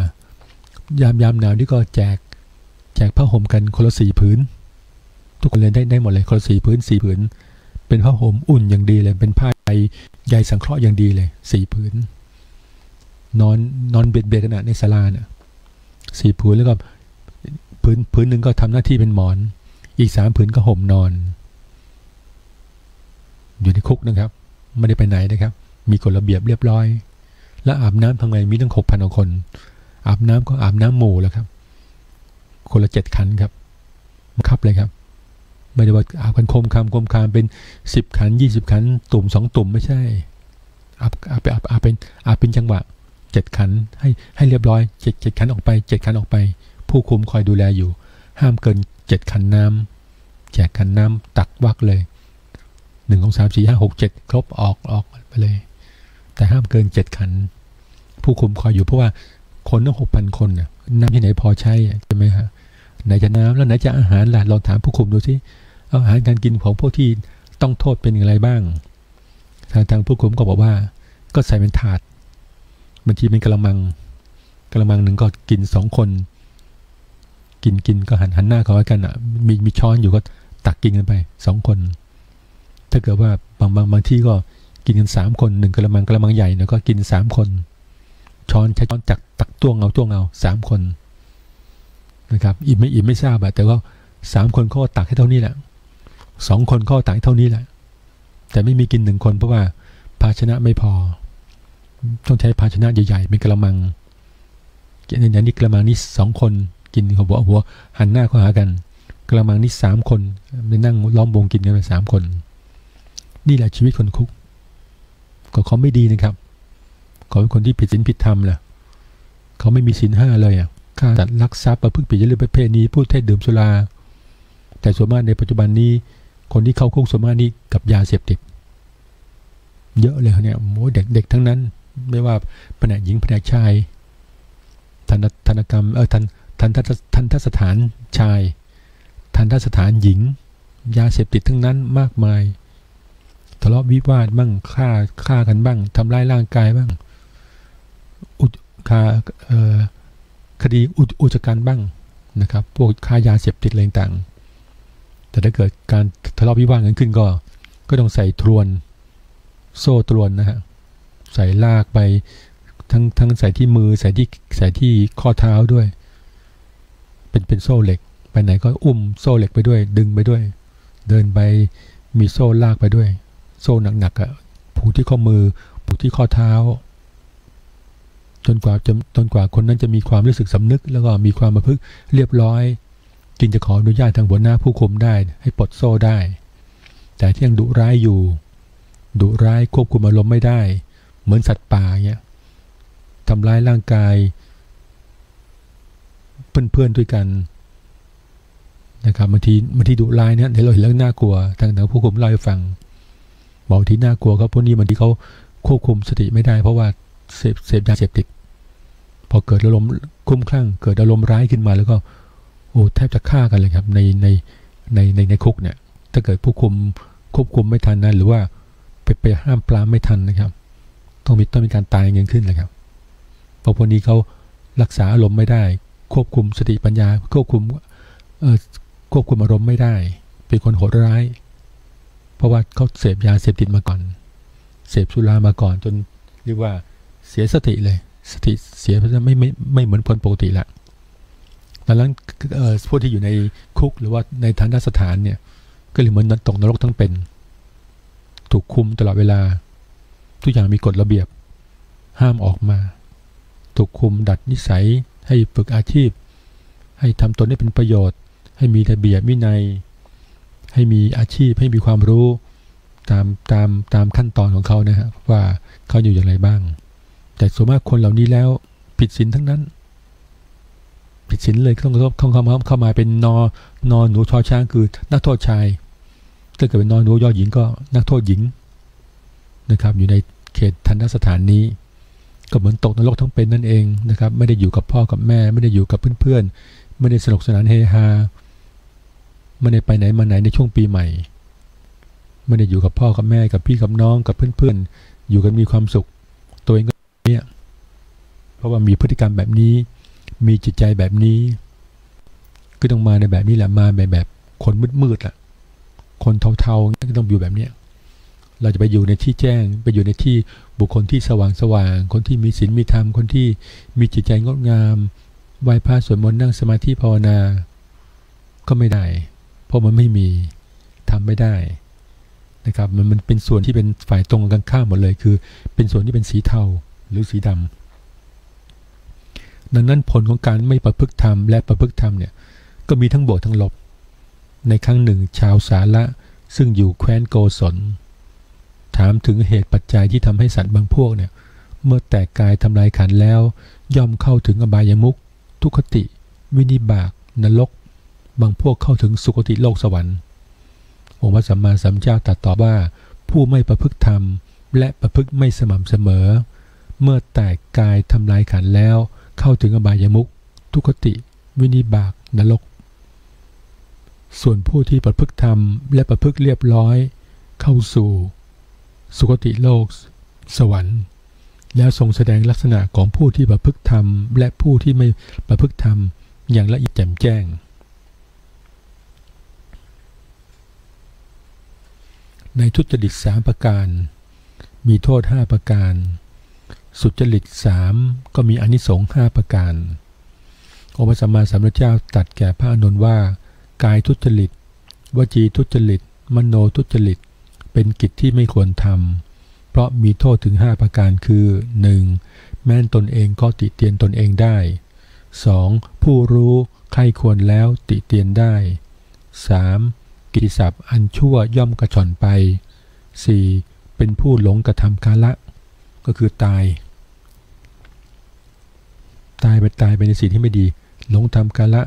ยามหนาวนี่ก็แจกผ้าห่มกันคนละ4 ผืนทุกคนเลยได้หมดเลยคนละ4 ผืน4 ผืนเป็นผ้าห่มอุ่นอย่างดีเลยเป็นผ้าใยสังเคราะห์อย่างดีเลย4 ผืนนอนเบียดกันในศาลาเนี่ย4 ผืนแล้วก็ผืนหนึ่งก็ทำหน้าที่เป็นหมอนอีก3 ผืนก็ห่มนอนอยู่ในคุกนะครับไม่ได้ไปไหนนะครับมีกฎระเบียบเรียบร้อยแล้วอาบน้ำทำไงมีตั้ง 6,000 คนอาบน้ำก็อาบน้ำหมู่แล้วครับคนละ7 ขันครับบังคับเลยครับไม่ได้ว่าอาบกันโคมคามเป็น10 ขัน20 ขันตุ่ม2 ตุ่มไม่ใช่อาบเป็นจังหวะ7 ขันให้เรียบร้อย7 ขันออกไป7 ขันออกไปผู้คุมคอยดูแลอยู่ห้ามเกิน7 ขันน้ำแจกขันน้ำตักวักเลย1 2 3 4 5 6 7ครบออกไปเลยแต่ห้ามเกิน7 ขันผู้คุมคอยอยู่เพราะว่าคนตั้ง 6,000 คนน่ะน้ำที่ไหนพอใช้ใช่ไหมฮะไหนจะน้ำแล้วไหนจะอาหารล่ะลองถามผู้คุมดูสิอาหารการกินของพวกที่ต้องโทษเป็นอย่างไรบ้างทางผู้คุมก็บอกว่าก็ใส่เป็นถาดบางทีเป็นกระมังหนึ่งก็กิน2 คนกินก็หันหน้าเขาไว้กันอ่ะมีช้อนอยู่ก็ตักกินกันไป2 คนถ้าเกิดว่าบางที่ก็กินกัน3 คน1 กระมังใหญ่แล้วก็กิน3 คนช้อนใช้ช้อนจักตักต้วงเอา3 คนนะครับอิ่มไม่ทราบแต่ก็3 คนเขาตักให้เท่านี้แหละ2 คนเขาตักให้เท่านี้แหละแต่ไม่มีกิน1 คนเพราะว่าภาชนะไม่พอต้องใช้ภาชนะใหญ่ๆเป็นกระมังอย่างนี้กระมังนี้2 คนกินหัวหันหน้าเข้าหากันกระมังนี้3 คนไปนั่งล้อมวงกินกันไป3 คนนี่แหละชีวิตคนคุกก็เขาไม่ดีนะครับเขาเป็นคนที่ผิดศีลผิดธรรมแหละเขาไม่มีศีล5เลยฆ่าตัดลักทรัพย์ประพฤติผิดจริยธรรมประเพณีพูดเท็จดื่มสุราแต่ส่วนมากในปัจจุบันนี้คนที่เข้าคุกส่วนมากนี่กับยาเสพติดเยอะเลยเนี่ยโอ้เด็กทั้งนั้นไม่ว่าแผนกหญิงแผนกชายทันกรรมทันทสถานชายทันทสถานหญิงยาเสพติดทั้งนั้นมากมายทะเลาะวิวาทบ้างฆ่ากันบ้างทำร้ายร่างกายบ้างคดีอุจจการบ้างนะครับพวกค้ายาเสพติดอะไรต่างแต่ถ้าเกิดการทะเลาะวิวาทกันขึ้นก็ต้องใส่ทรวนโซ่ตรวนนะฮะใส่ลากไปทั้งใส่ที่มือใส่ที่ข้อเท้าด้วยเป็นโซ่เหล็กไปไหนก็อุ้มโซ่เหล็กไปด้วยดึงไปด้วยเดินไปมีโซ่ลากไปด้วยโซ่หนักๆผูกที่ข้อมือผูกที่ข้อเท้าจนกว่าคนนั้นจะมีความรู้สึกสำนึกแล้วก็มีความประพฤติเรียบร้อยจึงจะขออนุญาตทางหัวหน้าผู้คุมได้ให้ปลดโซ่ได้แต่ที่ยังดุร้ายอยู่ดุร้ายควบคุมอารมณ์ไม่ได้เหมือนสัตว์ป่าเงี้ยทำร้ายร่างกายเพื่อนด้วยกันนะครับบางทีดุร้ายเนี่ยเราเห็นแล้วน่ากลัวทางผู้คุมเล่าให้ฟังบอกที่น่ากลัวครับพวกนี้บางทีเขาควบคุมสติไม่ได้เพราะว่าเสพยาเสพติดพอเกิดอารมณ์คุ้มคลั่งเกิดอารมณ์ร้ายขึ้นมาแล้วก็โอ้แทบจะฆ่ากันเลยครับในคุกเนี่ยถ้าเกิดผู้คุมควบคุมไม่ทันนะหรือว่าไปห้ามปรามไม่ทันนะครับต้องมีการตายเงินขึ้นเลยครับเพราะพวกนี้เขารักษาอารมณ์ไม่ได้ควบคุมสติปัญญาควบคุมอารมณ์ไม่ได้เป็นคนโหดร้ายเพราะว่าเขาเสพยาเสพติดมาก่อนเสพสุรามาก่อนจนเรียกว่าเสียสติเลยสติเสียเพราะฉะนั้นไม่เหมือนคนปกติละดังนั้นพวกที่อยู่ในคุกหรือว่าในทันตสถานเนี่ยก็เลยเหมือนตกนรกทั้งเป็นถูกคุมตลอดเวลาทุกอย่างมีกฎระเบียบห้ามออกมาถูกคุมดัดนิสัยให้ฝึกอาชีพให้ทำตนให้เป็นประโยชน์ให้มีระเบียบวินัย ให้มีอาชีพให้มีความรู้ตามขั้นตอนของเขานะฮะว่าเขาอยู่อย่างไรบ้างแต่ส่วนมากคนเหล่านี้แล้วผิดศีลทั้งนั้นผิดศีลเลยต้องเข้ามาเป็นนอหนูชอช้างคือนักโทษชายถ้าเกิดเป็นนอหนูยอหญิงก็นักโทษหญิงนะครับอยู่ในเขตทันตสถานนี้ก็เหมือนตกนรกทั้งเป็นนั่นเองนะครับไม่ได้อยู่กับพ่อกับแม่ไม่ได้อยู่กับเพื่อนๆไม่ได้สนุกสนานเฮฮาไม่ได้ไปไหนมาไหนในช่วงปีใหม่ไม่ได้อยู่กับพ่อกับแม่กับพี่กับน้องกับเพื่อนๆอยู่กันมีความสุขตัวเองก็เนี่ยเพราะว่ามีพฤติกรรมแบบนี้มีจิตใจแบบนี้ก็ต้องมาในแบบนี้แหละมาแบบคนมืดๆล่ะคนเทาๆก็ต้องอยู่แบบเนี้ยเราจะไปอยู่ในที่แจ้งไปอยู่ในที่บุคคลที่สว่างคนที่มีศีลมีธรรมคนที่มีจิตใจงดงามไหว้พระสวดมนต์นั่งสมาธิภาวนาก็ไม่ได้เพราะมันไม่มีทำไม่ได้นะครับมันเป็นส่วนที่เป็นฝ่ายตรงกันข้ามหมดเลยคือเป็นส่วนที่เป็นสีเทาหรือสีดำดังนั้นผลของการไม่ประพฤติธรรมและประพฤติธรรมเนี่ยก็มีทั้งบวกทั้งลบในครั้งหนึ่งชาวสาละซึ่งอยู่แคว้นโกศลถามถึงเหตุปัจจัยที่ทำให้สัตว์บางพวกเนี่ยเมื่อแตกกายทำลายขันธ์แล้วย่อมเข้าถึงอบายมุขทุกขติวินิบากนรกบางพวกเข้าถึงสุคติโลกสวรรค์องค์พระสัมมาสัมพุทธเจ้าตรัสตอบว่าผู้ไม่ประพฤติธรรมและประพฤติไม่สม่ำเสมอเมื่อแตกกายทำลายขันธ์แล้วเข้าถึงอบายมุขทุกขติวินิบากนรกส่วนผู้ที่ประพฤติธรรมและประพฤติเรียบร้อยเข้าสู่สุคติโลกสวรรค์แล้วทรงแสดงลักษณะของผู้ที่ประพฤติธรรมและผู้ที่ไม่ประพฤติธรรมอย่างละเอียดแจ่มแจ้งในทุจริต3ประการมีโทษ5ประการสุจริต3ก็มีอานิสงส์5ประการองค์พระสัมมาสัมพุทธเจ้าตรัสแก่พระอานนท์ว่ากายทุจริตวจีทุจริตมโนทุจริตเป็นกิจที่ไม่ควรทำเพราะมีโทษถึง5ประการคือ 1. แม้นตนเองก็ติเตียนตนเองได้ 2. ผู้รู้ใคร่ควรแล้วติเตียนได้ 3. กิจศัพท์อันชั่วย่อมกระชอนไป 4. เป็นผู้หลงกระทำกาละก็คือตายไปในสิ่งที่ไม่ดีหลงทำกาละ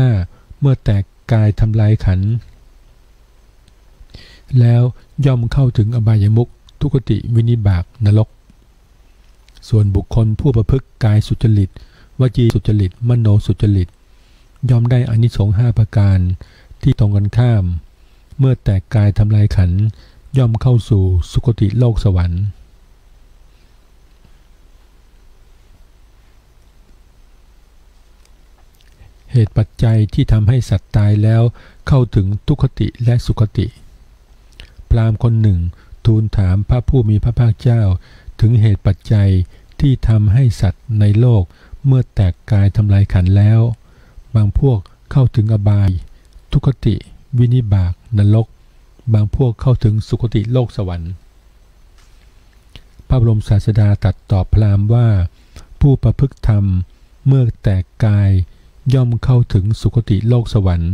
5. เมื่อแตกกายทำลายขันธ์แล้วย่อมเข้าถึงอบายมุขทุกขติวินิบากนรกส่วนบุคคลผู้ประพฤติกายสุจริตวจีสุจริตมโนสุจริตย่อมได้อานิสงส์5ประการที่ตรงกันข้ามเมื่อแตกกายทำลายขันธ์ย่อมเข้าสู่สุคติโลกสวรรค์เหตุปัจจัยที่ทำให้สัตว์ตายแล้วเข้าถึงทุกขติและสุคติพราหมณ์คนหนึ่งทูลถามพระผู้มีพระภาคเจ้าถึงเหตุปัจจัยที่ทำให้สัตว์ในโลกเมื่อแตกกายทำลายขันธ์แล้วบางพวกเข้าถึงอบายทุกขติวินิบากนรกบางพวกเข้าถึงสุคติโลกสวรรค์พระบรมศาสดาตรัสตอบพราหมณ์ว่าผู้ประพฤติธรรมเมื่อแตกกายย่อมเข้าถึงสุคติโลกสวรรค์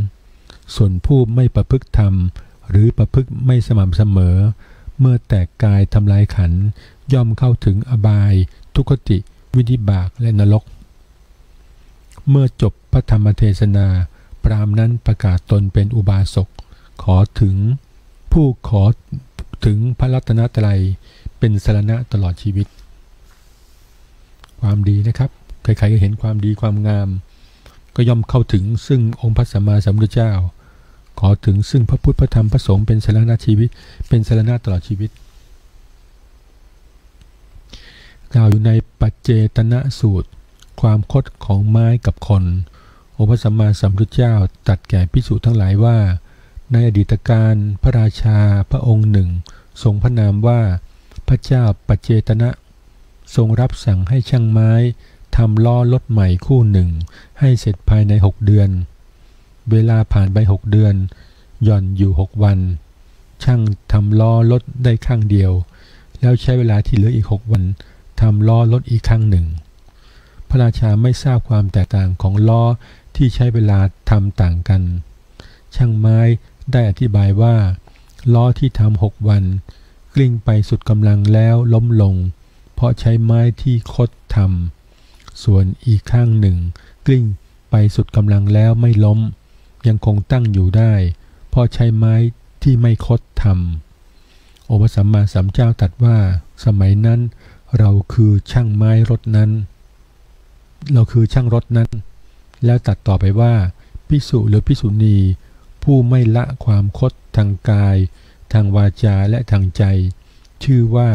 ส่วนผู้ไม่ประพฤติธรรมหรือประพฤติไม่สม่ำเสมอเมื่อแตกกายทำลายขันธ์ย่อมเข้าถึงอบายทุกขติวินิบากและนรกเมื่อจบพระธรรมเทศนาพราหมณ์นั้นประกาศตนเป็นอุบาสกขอถึงพระรัตนตรัยเป็นสรณะตลอดชีวิตความดีนะครับใครๆก็เห็นความดีความงามก็ย่อมเข้าถึงซึ่งองค์พระสัมมาสัมพุทธเจ้าขอถึงซึ่งพระพุทธพระธรรมพระสงฆ์เป็นสรณะชีวิตเป็นสรณะตลอดชีวิตกล่าวอยู่ในปัจเจตนะสูตรความคดของไม้กับคนองค์พระสัมมาสัมพุทธเจ้าตรัสแก่ภิกษุทั้งหลายว่าในอดีตการพระราชาพระองค์หนึ่งทรงพระนามว่าพระเจ้าปัจเจตนะทรงรับสั่งให้ช่างไม้ทำล้อรถใหม่คู่หนึ่งให้เสร็จภายใน6 เดือนเวลาผ่านไป6 เดือนหย่อนอยู่6 วันช่างทำล้อรถได้ข้างเดียวแล้วใช้เวลาที่เหลืออีก6 วันทำล้อรถอีกข้างหนึ่งพระราชาไม่ทราบความแตกต่างของล้อที่ใช้เวลาทำต่างกันช่างไม้ ได้อธิบายว่าล้อที่ทำ6 วันกลิ้งไปสุดกำลังแล้วล้มลงเพราะใช้ไม้ที่คดทำส่วนอีกข้างหนึ่งกลิ้งไปสุดกำลังแล้วไม่ล้มยังคงตั้งอยู่ได้เพราะใช้ไม้ที่ไม่คดทำองค์พระสัมมาสัมพุทธเจ้าตรัสว่าสมัยนั้นเราคือช่างไม้รถนั้นเราคือช่างรถนั้นแล้วตัดต่อไปว่าภิกษุหรือภิกษุณีผู้ไม่ละความคดทางกายทางวาจาและทางใจชื่อว่า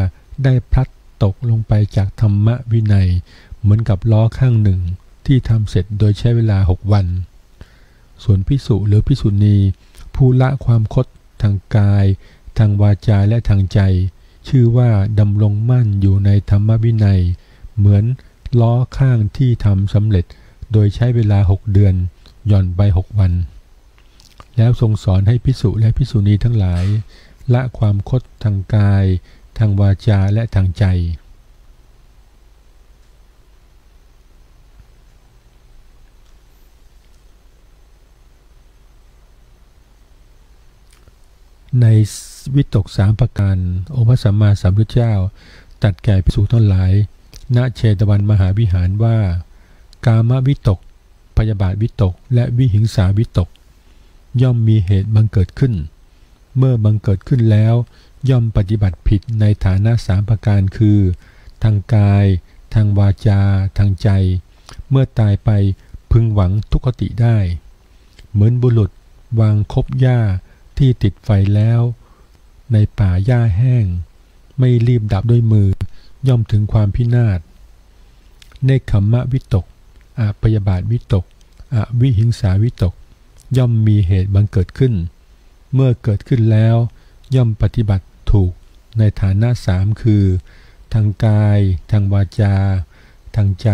ได้พลัดตกลงไปจากธรรมวินัยเหมือนกับล้อข้างหนึ่งที่ทำเสร็จโดยใช้เวลา6 วันส่วนภิกษุหรือภิกษุณีผู้ละความคดทางกายทางวาจาและทางใจชื่อว่าดำรงมั่นอยู่ในธรรมวินัยเหมือนล้อข้างที่ทำสำเร็จโดยใช้เวลา6 เดือนหย่อนไป6 วันแล้วทรงสอนให้ภิกษุและภิกษุณีทั้งหลายละความคดทางกายทางวาจาและทางใจในวิตก3 ประการองค์พระสัมมาสัมพุทธเจ้าตรัสแก่ภิกษุทั้งหลายณเชตวันมหาวิหารว่ากามวิตกพยาบาทวิตกและวิหิงสาวิตกย่อมมีเหตุบังเกิดขึ้นเมื่อบังเกิดขึ้นแล้วย่อมปฏิบัติผิดในฐานะ3 ประการคือทางกายทางวาจาทางใจเมื่อตายไปพึงหวังทุกขติได้เหมือนบุรุษวางคบหญ้าที่ติดไฟแล้วในป่าหญ้าแห้งไม่รีบดับด้วยมือย่อมถึงความพินาศเนกขัมมะวิตกอพยาบาทวิตกอวิหิงสาวิตกย่อมมีเหตุบังเกิดขึ้นเมื่อเกิดขึ้นแล้วย่อมปฏิบัติถูกในฐานะ3คือทางกายทางวาจาทางใจ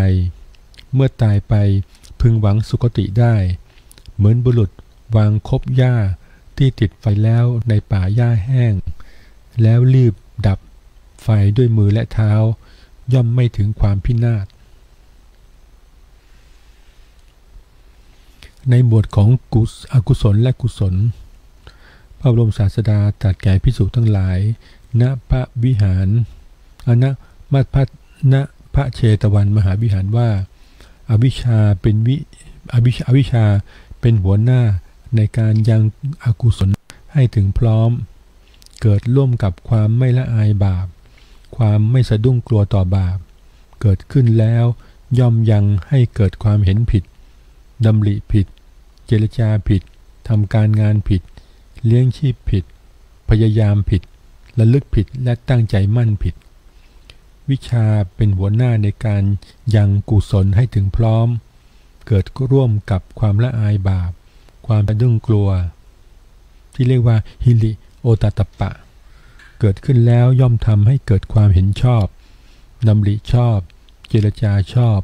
เมื่อตายไปพึงหวังสุคติได้เหมือนบุรุษวางคบหญ้าที่ติดไฟแล้วในป่าหญ้าแห้งแล้วรีบดับไฟด้วยมือและเท้าย่อมไม่ถึงความพินาศในหมวดของอกุศลและกุศลพระบรมศาสดาตรัสแก่ภิกษุทั้งหลายณพระวิหารณพระเชตวันมหาวิหารว่าอวิชชาเป็นหัวหน้าในการยังอกุศลให้ถึงพร้อมเกิดร่วมกับความไม่ละอายบาปความไม่สะดุ้งกลัวต่อบาปเกิดขึ้นแล้วย่อมยังให้เกิดความเห็นผิดดำริผิดเจรจาผิดทำการงานผิดเลี้ยงชีพผิดพยายามผิดระลึกผิดและตั้งใจมั่นผิดวิชาเป็นหัวหน้าในการยังกุศลให้ถึงพร้อมเกิดร่วมกับความละอายบาปความสะดุ้งกลัวที่เรียกว่าฮิริโอตตัปปะเกิดขึ้นแล้วย่อมทำให้เกิดความเห็นชอบดำริชอบเจรจาชอบ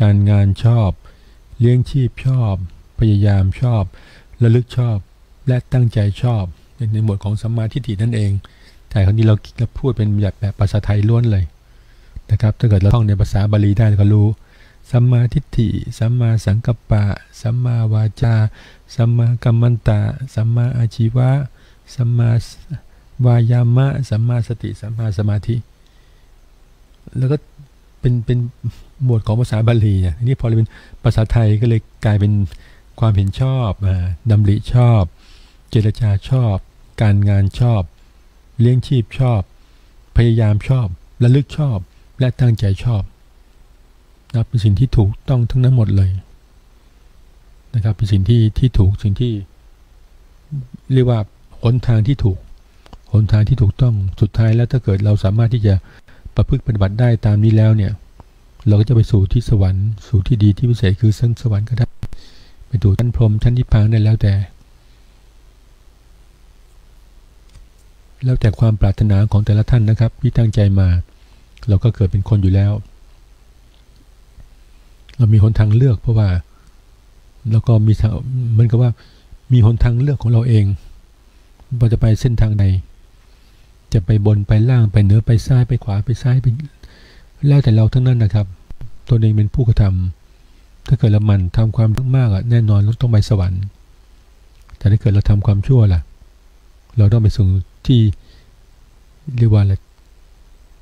การงานชอบเลี้ยงชีพชอบพยายามชอบระลึกชอบและตั้งใจชอบในหมวดของสัมมาทิฏฐินั่นเองแต่คราวนี้เราพูดเป็นแบบภาษาไทยล้วนเลยนะครับถ้าเกิดเราท่องในภาษาบาลีได้ก็รู้สัมมาทิฏฐิสัมมาสังกัปปะสัมมาวาจาสัมมากัมมันตะสัมมาอาชีวะสัมมาวายามะสัมมาสติสัมมาสมาธิแล้วก็เป็นหมวดของภาษาบาลีทีนี้พอเป็นภาษาไทยก็เลยกลายเป็นความเห็นชอบดำริชอบเจรจาชอบการงานชอบเลี้ยงชีพชอบพยายามชอบระลึกชอบและตั้งใจชอบนะเป็นสิ่งที่ถูกต้องทั้งนั้นหมดเลยนะครับเป็นสิ่งที่ถูกสิ่งที่เรียกว่าหนทางที่ถูกหนทางที่ถูกต้องสุดท้ายแล้วถ้าเกิดเราสามารถที่จะประพฤติปฏิบัติได้ตามนี้แล้วเนี่ยเราก็จะไปสู่ที่สวรรค์สู่ที่ดีที่พิเศษคือสวรรค์ก็ได้ไปสู่ชั้นพรหมชั้นนิพพานได้แล้วแต่ความปรารถนาของแต่ละท่านนะครับที่ตั้งใจมาเราก็เกิดเป็นคนอยู่แล้วเรามีหนทางเลือกเพราะว่าแล้วก็มีเหมือนกับว่ามีหนทางเลือกของเราเองว่าจะไปเส้นทางใดจะไปบนไปล่างไปเหนือไปซ้ายไปขวาไปซ้ายไปแล้วแต่เราทั้งนั้นนะครับตัวเองเป็นผู้กระทำถ้าเกิดเรามันทำความมากแน่นอนเราต้องไปสวรรค์แต่ถ้าเกิดเราทำความชั่วล่ะ เราต้องไปสู่ที่เรียกว่าอะไร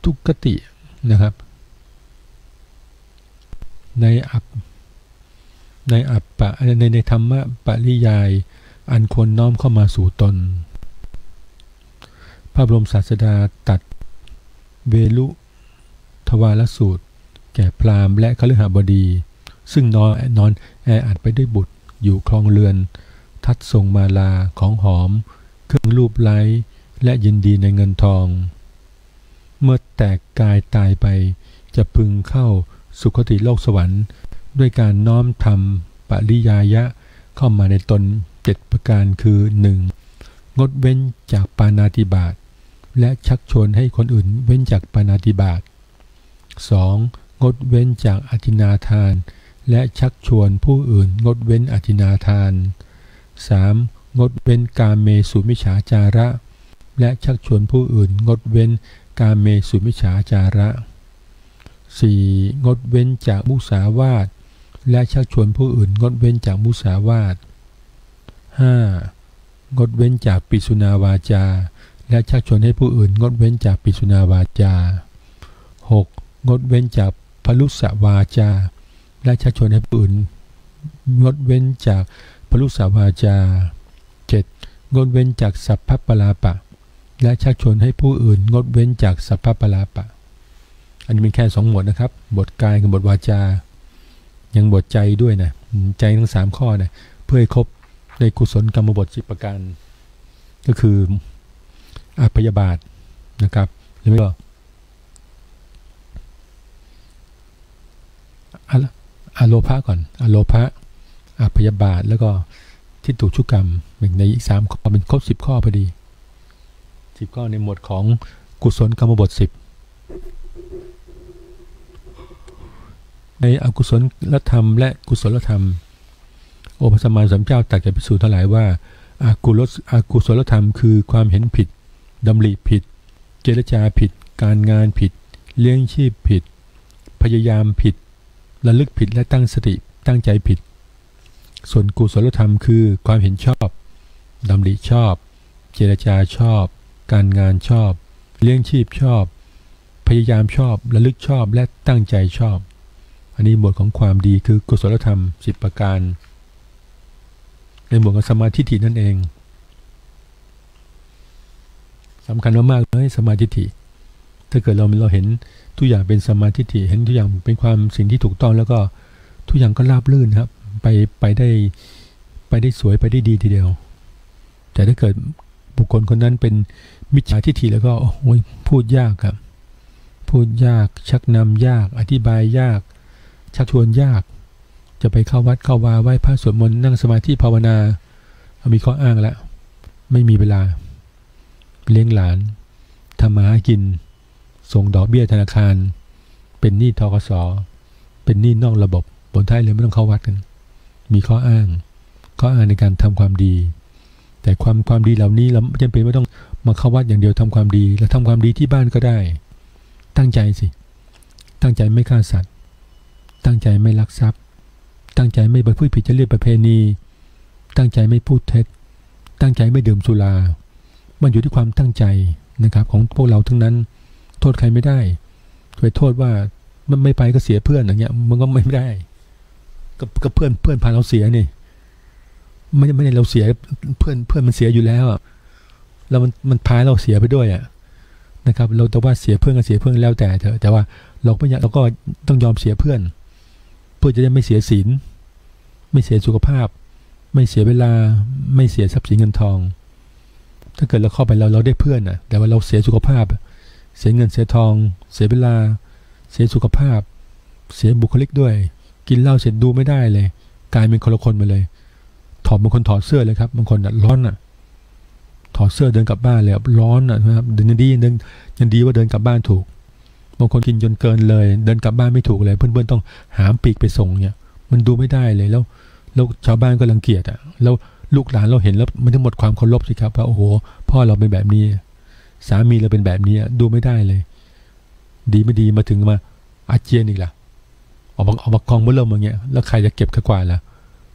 ทุกขตินะครับในอัปปะในธรรมะปริยายอันควรน้อมเข้ามาสู่ตนพระบรมศาสดาตรัสเวลุทวารสูตรแก่พราหมณ์และคฤหบดีซึ่งนอนแออัดไปด้วยบุตรอยู่คลองเรือนทัดทรงมาลาของหอมเครื่องรูปไล้และยินดีในเงินทองเมื่อแตกกายตายไปจะพึงเข้าสุคติโลกสวรรค์ด้วยการน้อมทำปริยายะเข้ามาในตน7ประการคือ 1. งดเว้นจากปาณาติบาตและชักชวนให้คนอื่นเว้นจากปาณาติบาต 2. งดเว้นจากอธินาทานและชักชวนผู้อื่นงดเว้นอธินาทาน 3. งดเว้นกาเมสุมิจฉาจาระและชักชวนผู้อื่นงดเว้นกาเมสุมิจฉาจาระ 4. งดเว้นจากมุสาวาทและชักชวนผู้อื่นงดเว้นจากมุสาวาท 5. งดเว้นจากปิสุนาวาจาและชักชวนให้ผู้อื่นงดเว้นจากปิสุนาวาจา 6. งดเว้นจากพลุสวาจาและชักชวนให้ผู้อื่นงดเว้นจากพลุสวาจา 7. งดเว้นจากสัพพปลาปะและชักชวนให้ผู้อื่นงดเว้นจากสัพพปลาปะอันนี้เป็นแค่2หมวดนะครับบทกายกับบทวาจายังบทใจด้วยนะใจทั้ง3ข้อนะเพื่อให้ครบในกุศลกรรมบท10ประการก็คืออพยาบาทนะครับหรือไม่ก็อโลภะก่อนอโลภะอพยาบาทแล้วก็ทิฏฐุชุกกรรมในอีก3ข้อเป็นครบ10ข้อพอดี10ข้อในหมวดของกุศลกรรมบท10ในอกุศลธรรมและกุศลธรรมองค์พระสัมมาสัมพุทธเจ้าตรัสแก่ภิกษุทั้งหลายว่าอกุศลธรรมคือความเห็นผิดดำริผิดเจรจาผิดการงานผิดเลี้ยงชีพผิดพยายามผิดระลึกผิดและตั้งสติตั้งใจผิดส่วนกุศลธรรมคือความเห็นชอบดำริชอบเจรจาชอบการงานชอบเลี้ยงชีพชอบพยายามชอบระลึกชอบและตั้งใจชอบอันนี้หมวดของความดีคือกุศลธรรม10ประการในหมวดของสมาธินั่นเองสำคัญมากๆเลยสมาธิถ้าเกิดเราเห็นทุกอย่างเป็นสมาธิเห็นทุกอย่างเป็นความสิ่งที่ถูกต้องแล้วก็ทุกอย่างก็ราบรื่นครับไปได้สวยไปได้ดีทีเดียวแต่ถ้าเกิดบุคคลคนนั้นเป็นมิจฉาทิฏฐิแล้วก็โอ้ยพูดยากครับพูดยากชักนำยากอธิบายยากชักชวนยากจะไปเข้าวัดเข้าวาไหว้พระสวดมนต์นั่งสมาธิภาวนามีข้ออ้างแล้วไม่มีเวลาเลี้ยงหลานทำมาหากินส่งดอกเบี้ยธนาคารเป็นหนี้ธกส.เป็นหนี้นอกระบบผลท้ายเลยไม่ต้องเข้าวัดกันมีข้ออ้างในการทำความดีแต่ความดีเหล่านี้เราไม่จำเป็นไม่ต้องมาเข้าวัดอย่างเดียวทำความดีเราทำความดีที่บ้านก็ได้ตั้งใจสิตั้งใจไม่ฆ่าสัตว์ตั้งใจไม่ลักทรัพย์ตั้งใจไม่ประพฤติผิดจริยประเพณีตั้งใจไม่พูดเท็จตั้งใจไม่ดื่มสุรามันอยู่ที่ความตั้งใจนะครับของพวกเราทั้งนั้นโทษใครไม่ได้ไปโทษว่ามันไม่ไปก็เสียเพื่อนอย่างเงี้ยมันก็ไม่ได้ก็เพื่อนพาเราเสียนี่ไม่ได้เราเสียเพื่อนมันเสียอยู่แล้วอ่ะแล้วมันพาเราเสียไปด้วยอ่ะนะครับเราแต่ว่าเสียเพื่อนก็เสียเพื่อนแล้วแต่ว่าเราไม่อยากเราก็ต้องยอมเสียเพื่อนเพื่อจะได้ไม่เสียศีลไม่เสียสุขภาพไม่เสียเวลาไม่เสียทรัพย์สินเงินทองถ้าเกิดเราเข้าไปเราได้เพื่อนอ่ะแต่ว่าเราเสียสุขภาพเสียเงินเสียทองเสียเวลาเสียสุขภาพเสียบุคลิกด้วยกินเหล้าเสร็จดูไม่ได้เลยกลายเป็นคนละคนไปเลยบางคนถอดเสื้อเลยครับบางคนร้อนอ่ะถอดเสื้อเดินกลับบ้านเลยร้อนอ่ะนะครับยังดีว่าเดินกลับบ้านถูกบางคนกินจนเกินเลยเดินกลับบ้านไม่ถูกเลยเพื่อนๆต้องหามปีกไปส่งเนี่ยมันดูไม่ได้เลยแล้วชาวบ้านก็รังเกียจอ่ะแล้วลูกหลานเราเห็นแล้วมันทั้งหมดความเคารพสิครับว่าโอ้โหพ่อเราเป็นแบบนี้สามีเราเป็นแบบนี้ดูไม่ได้เลยดีไม่ดีมาถึงมาอาเจียนอีกล่ะออกมากองเมื่อเริ่มอย่างเงี้ยแล้วใครจะเก็บกว่าล่ะ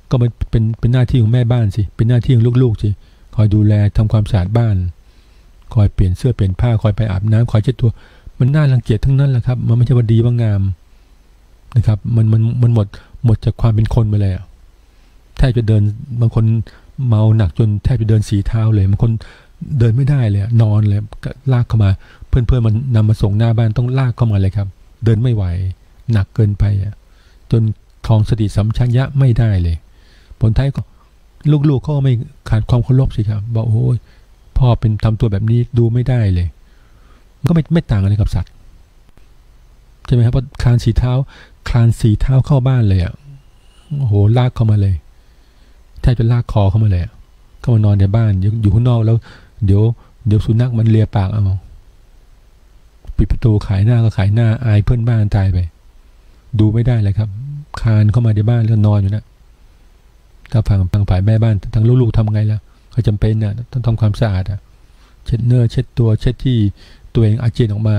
ก็มันเป็นหน้าที่ของแม่บ้านสิเป็นหน้าที่ของลูกๆสิ คอยดูแลทำความสะอาดบ้านคอยเปลี่ยนเสื้อเปลี่ยนผ้าคอยไปอาบน้ำคอยเช็ดตัวมันน่ารังเกียจทั้งนั้นแหละครับมันไม่ใช่ว่าดีว่างามนะครับมันหมดจากความเป็นคนไปเลยแทบจะเดินบางคนเมาหนักจนแทบจะเดินสีเท้าเลยบางคนเดินไม่ได้เลยนอนเลยลากเข้ามาเพื่อนมันนำมาส่งหน้าบ้านต้องลากเข้ามาเลยครับเดินไม่ไหวหนักเกินไปจนครองสติสัมปชัญญะไม่ได้เลยผลท้ายก็ลูกๆเขาไม่ขาดความเคารพสิครับบอกโอ้ยพ่อเป็นทำตัวแบบนี้ดูไม่ได้เลยมันก็ไม่ต่างอะไรกับสัตว์ใช่ไหมครับเพราะคลานสีเท้าเข้าบ้านเลยโอ้โหลากเข้ามาเลยแทบจะลากคอเข้ามาเลยเข้ามานอนในบ้านอยู่ข้างนอกแล้วเดี๋ยวสุนัขมันเลียปากเอาปิดประตูขายหน้าก็ขายหน้าอายเพื่อนบ้านตายไปดูไม่ได้เลยครับคลานเข้ามาในบ้านแล้วนอนอยู่นะถ้าฝั่งฝ่ายแม่บ้านทั้งลูกๆทำไงล่ะเขาจำเป็นต้องทำความสะอาดเช็ดเนื้อเช็ดตัวเช็ดที่ตัวเองอาเจียนออกมา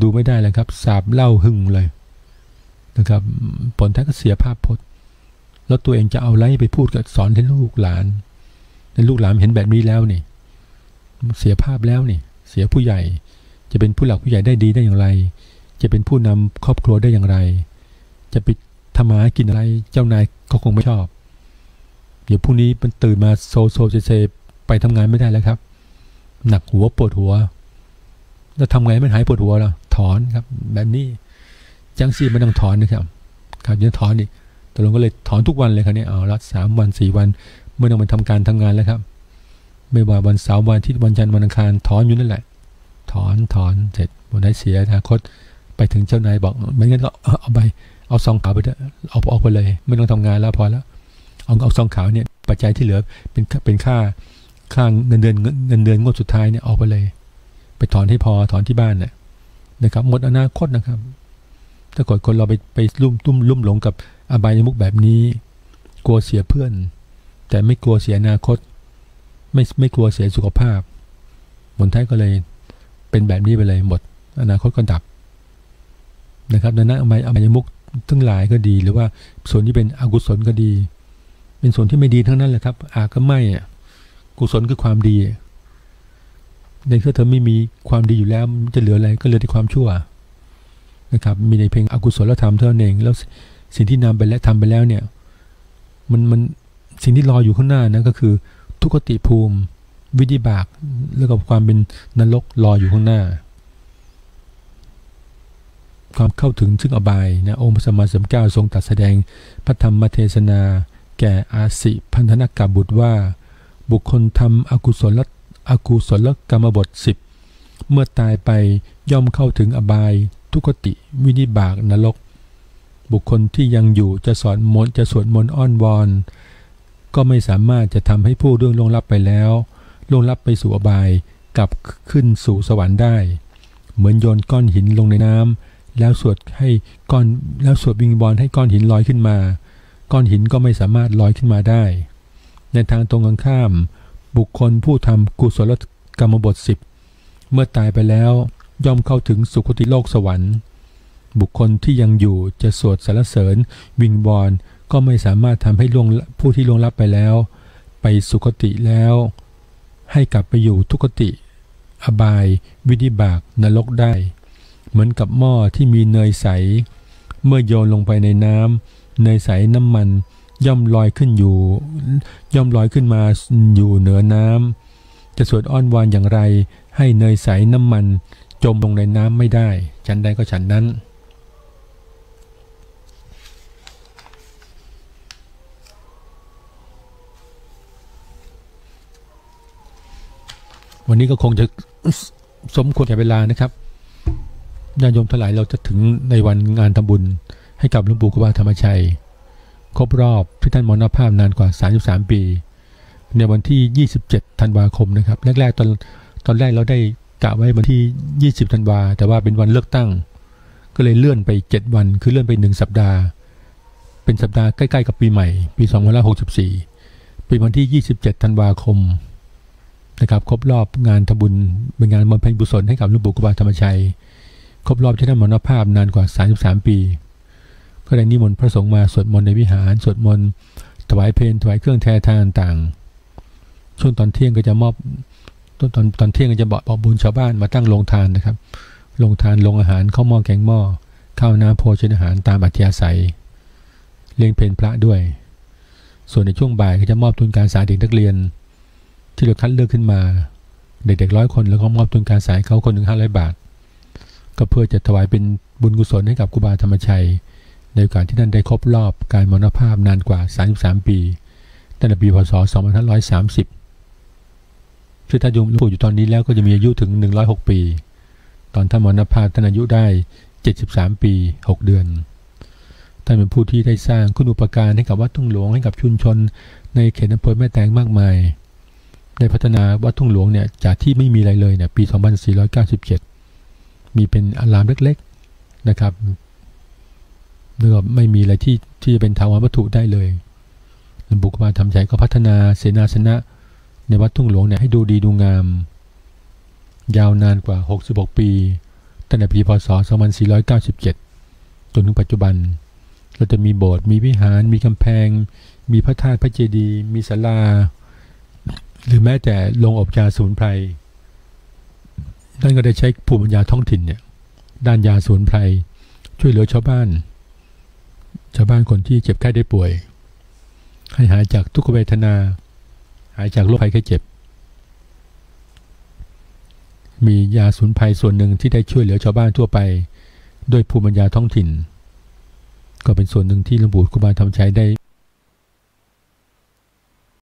ดูไม่ได้เลยครับสาบเล่าหึงเลยนะครับผลท้ายก็เสียภาพพจน์แล้วตัวเองจะเอาอะไรไปพูดกับสอนให้ลูกหลานเห็นแบบนี้แล้วนี่เสียภาพแล้วนี่เสียผู้ใหญ่จะเป็นผู้หลักผู้ใหญ่ได้ดีได้อย่างไรจะเป็นผู้นำครอบครัวได้อย่างไรจะไปทำมาหากินอะไรเจ้านายเขาคงไม่ชอบเดี๋ยวพรุ่งนี้มันตื่นมาโซเซไปทำงานไม่ได้แล้วครับหนักหัวปวดหัวแล้วทำไงมันหายปวดหัวล่ะถอนครับแบบนี้จังซี่ไม่ต้องถอนนะครับยังถอนอีกตกลงก็เลยถอนทุกวันเลยครับเนี่ยเอาละ3 วัน4 วันเมื่อต้องไปทำการทำงานแล้วครับไม่ว่าวันเสาร์วันอาทิตย์วันจันทร์วันอังคารถอนอยู่นั่นแหละถอนเสร็จวันไหนเสียอนาคตไปถึงเจ้านายบอกไม่งั้นก็เอาซองขาวไปเถอะเอาออกไปเลยไม่ต้องทำงานแล้วพอแล้วเอาซองขาวเนี่ยปัจจัยที่เหลือเป็นค่าเงินเดือนงวดสุดท้ายเนี่ยออกไปเลยไปถอนให้พอถอนที่บ้านเนี่ยนะครับหมดอนาคตนะครับถ้าเกิดคนเราไปลุ่มหลงกับอบายมุขแบบนี้กลัวเสียเพื่อนแต่ไม่กลัวเสียอนาคตไม่กลัวเสียสุขภาพผลท้ายก็เลยเป็นแบบนี้ไปเลยหมดอนาคตก็ดับนะครับดังนั้นอบายมุขทั้งหลายก็ดีหรือว่าส่วนที่เป็นอกุศลก็ดีเป็นส่วนที่ไม่ดีทั้งนั้นแหละครับก็ไม่กุศลคือความดีในเมื่อเธอไม่มีความดีอยู่แล้วจะเหลืออะไรก็เหลือแต่ความชั่วนะครับมีในเพียงอกุศลธรรมเท่านั้นเองแล้วสิ่งที่นำไปและทำไปแล้วเนี่ยมันสิ่งที่รออยู่ข้างหน้านะก็คือทุกขติภูมิวิธิบากแล้วกับความเป็นนรกรออยู่ข้างหน้าความเข้าถึงซึ่งอบายนะองค์พระสัมมาสัมพุทธเจ้าทรงตรัสแสดงพระธรรมเทศนาแก่อาสิพันธนกบุตรว่าบุคคลทำอกุศลกรรมบท10เมื่อตายไปย่อมเข้าถึงอบายทุกขติวินิบากนรกบุคคลที่ยังอยู่จะสวดมนต์อ้อนวอนก็ไม่สามารถจะทำให้ผู้ล่วงลับไปแล้วล่วงลับไปสู่อบายกลับขึ้นสู่สวรรค์ได้เหมือนโยนก้อนหินลงในน้ำแล้วสวดวิงวอนให้ก้อนหินลอยขึ้นมาก้อนหินก็ไม่สามารถลอยขึ้นมาได้ในทางตรงกันข้ามบุคคลผู้ทำกุศลกรรมบท10เมื่อตายไปแล้วย่อมเข้าถึงสุคติโลกสวรรค์บุคคลที่ยังอยู่จะสวดสรรเสริญวิงวอนก็ไม่สามารถทำให้ผู้ที่ล่วงลับไปแล้วไปสุคติแล้วให้กลับไปอยู่ทุกขติอบายวินิบากนรกได้เหมือนกับหม้อที่มีเนยใสเมื่อโยนลงไปในน้ำเนยใสน้ำมันย่อมลอยขึ้นมาอยู่เหนือน้ำจะสวดอ้อนวอนอย่างไรให้เนยใสน้ำมันจมลงในน้ำไม่ได้ฉันใดก็ฉันนั้นวันนี้ก็คงจะสมควรแก่เวลานะครับญาติโยมทั้งหลายเราจะถึงในวันงานทำบุญให้กับหลวงปู่ครูบาธรรมชัยครบรอบที่ท่านมรณภาพนานกว่า33ปีในวันที่27ธันวาคมนะครับแรกๆตอนแรกเราได้กะไว้วันที่20ธันวาแต่ว่าเป็นวันเลือกตั้งก็เลยเลื่อนไป7วันคือเลื่อนไป1สัปดาห์เป็นสัปดาห์ใกล้ๆกับปีใหม่ปี2564เป็นวันที่27ธันวาคมนะครับครบรอบงานทำบุญเป็นงานบำเพ็ญกุศลให้กับหลวงปู่ครูบาธรรมชัยครบรอบที่ท่านมรณภาพนานกว่า33ปีก็ได้นิมนต์พระสงฆ์มาสวดมนต์ในวิหารสวดมนต์ถวายเพลถวายเครื่องแทนทานต่างๆ ช่วงตอนเที่ยงก็จะมอบตอนเที่ยงก็จะบอกบุญชาวบ้านมาตั้งโรงทานนะครับโรงทานโรงอาหารข้าวหม้อแกงหม้อข้าวน้ำโภชนาหารตามอัธยาศัยเลี้ยงเพลพระด้วยส่วนในช่วงบ่ายก็จะมอบทุนการศึกษาเด็กนักเรียนที่เราคัดเลือกขึ้นมาเด็กๆ100 คนแล้วก็มอบทุนการศึกษาเขาคนหนึ่ง500 บาทก็เพื่อจะถวายเป็นบุญกุศลให้กับครูบาธรรมชัยในโอกาสที่ท่านได้ครบรอบการมรณภาพนานกว่า33 ปีตั้งแต่ปีพ.ศ. 2530ซึ่งถ้าอยู่ตอนนี้แล้วก็จะมีอายุถึง106 ปีตอนท่านมรณภาพท่านอายุได้73 ปี 6 เดือนท่านเป็นผู้ที่ได้สร้างคุณูปการให้กับวัดทุ่งหลวงให้กับชุมชนในเขตอำเภอแม่แตงมากมายได้พัฒนาวัดทุ่งหลวงเนี่ยจากที่ไม่มีอะไรเลยเนี่ยปี 2497 มีเป็นอารามเล็กๆนะครับเนื่องไม่มีอะไรที่จะเป็นถาวรวัตถุได้เลยหลวงปู่ครูบาธรรมชัยก็พัฒนาเสนาสนะในวัดทุ่งหลวงเนี่ยให้ดูดีดูงามยาวนานกว่า66 ปีตั้งแต่ปีพ.ศ. 2497 จนถึงปัจจุบันเราจะมีโบสถ์มีวิหารมีกำแพงมีพระธาตุพระเจดีย์มีศาลาหรือแม้แต่โรงอบยาสมุนไพรท่านก็ได้ใช้ภูมิปัญญาท้องถิ่นเนี่ยด้านยาสมุนไพรช่วยเหลือชาวบ้านคนที่เจ็บไข้ได้ป่วยให้หายจากทุกขเวทนาหายจากโรคภัยไข้เจ็บมียาสมุนไพรส่วนหนึ่งที่ได้ช่วยเหลือชาวบ้านทั่วไปด้วยภูมิปัญญาท้องถิ่นก็เป็นส่วนหนึ่งที่หลวงปู่ครูบาธรรมชัยได้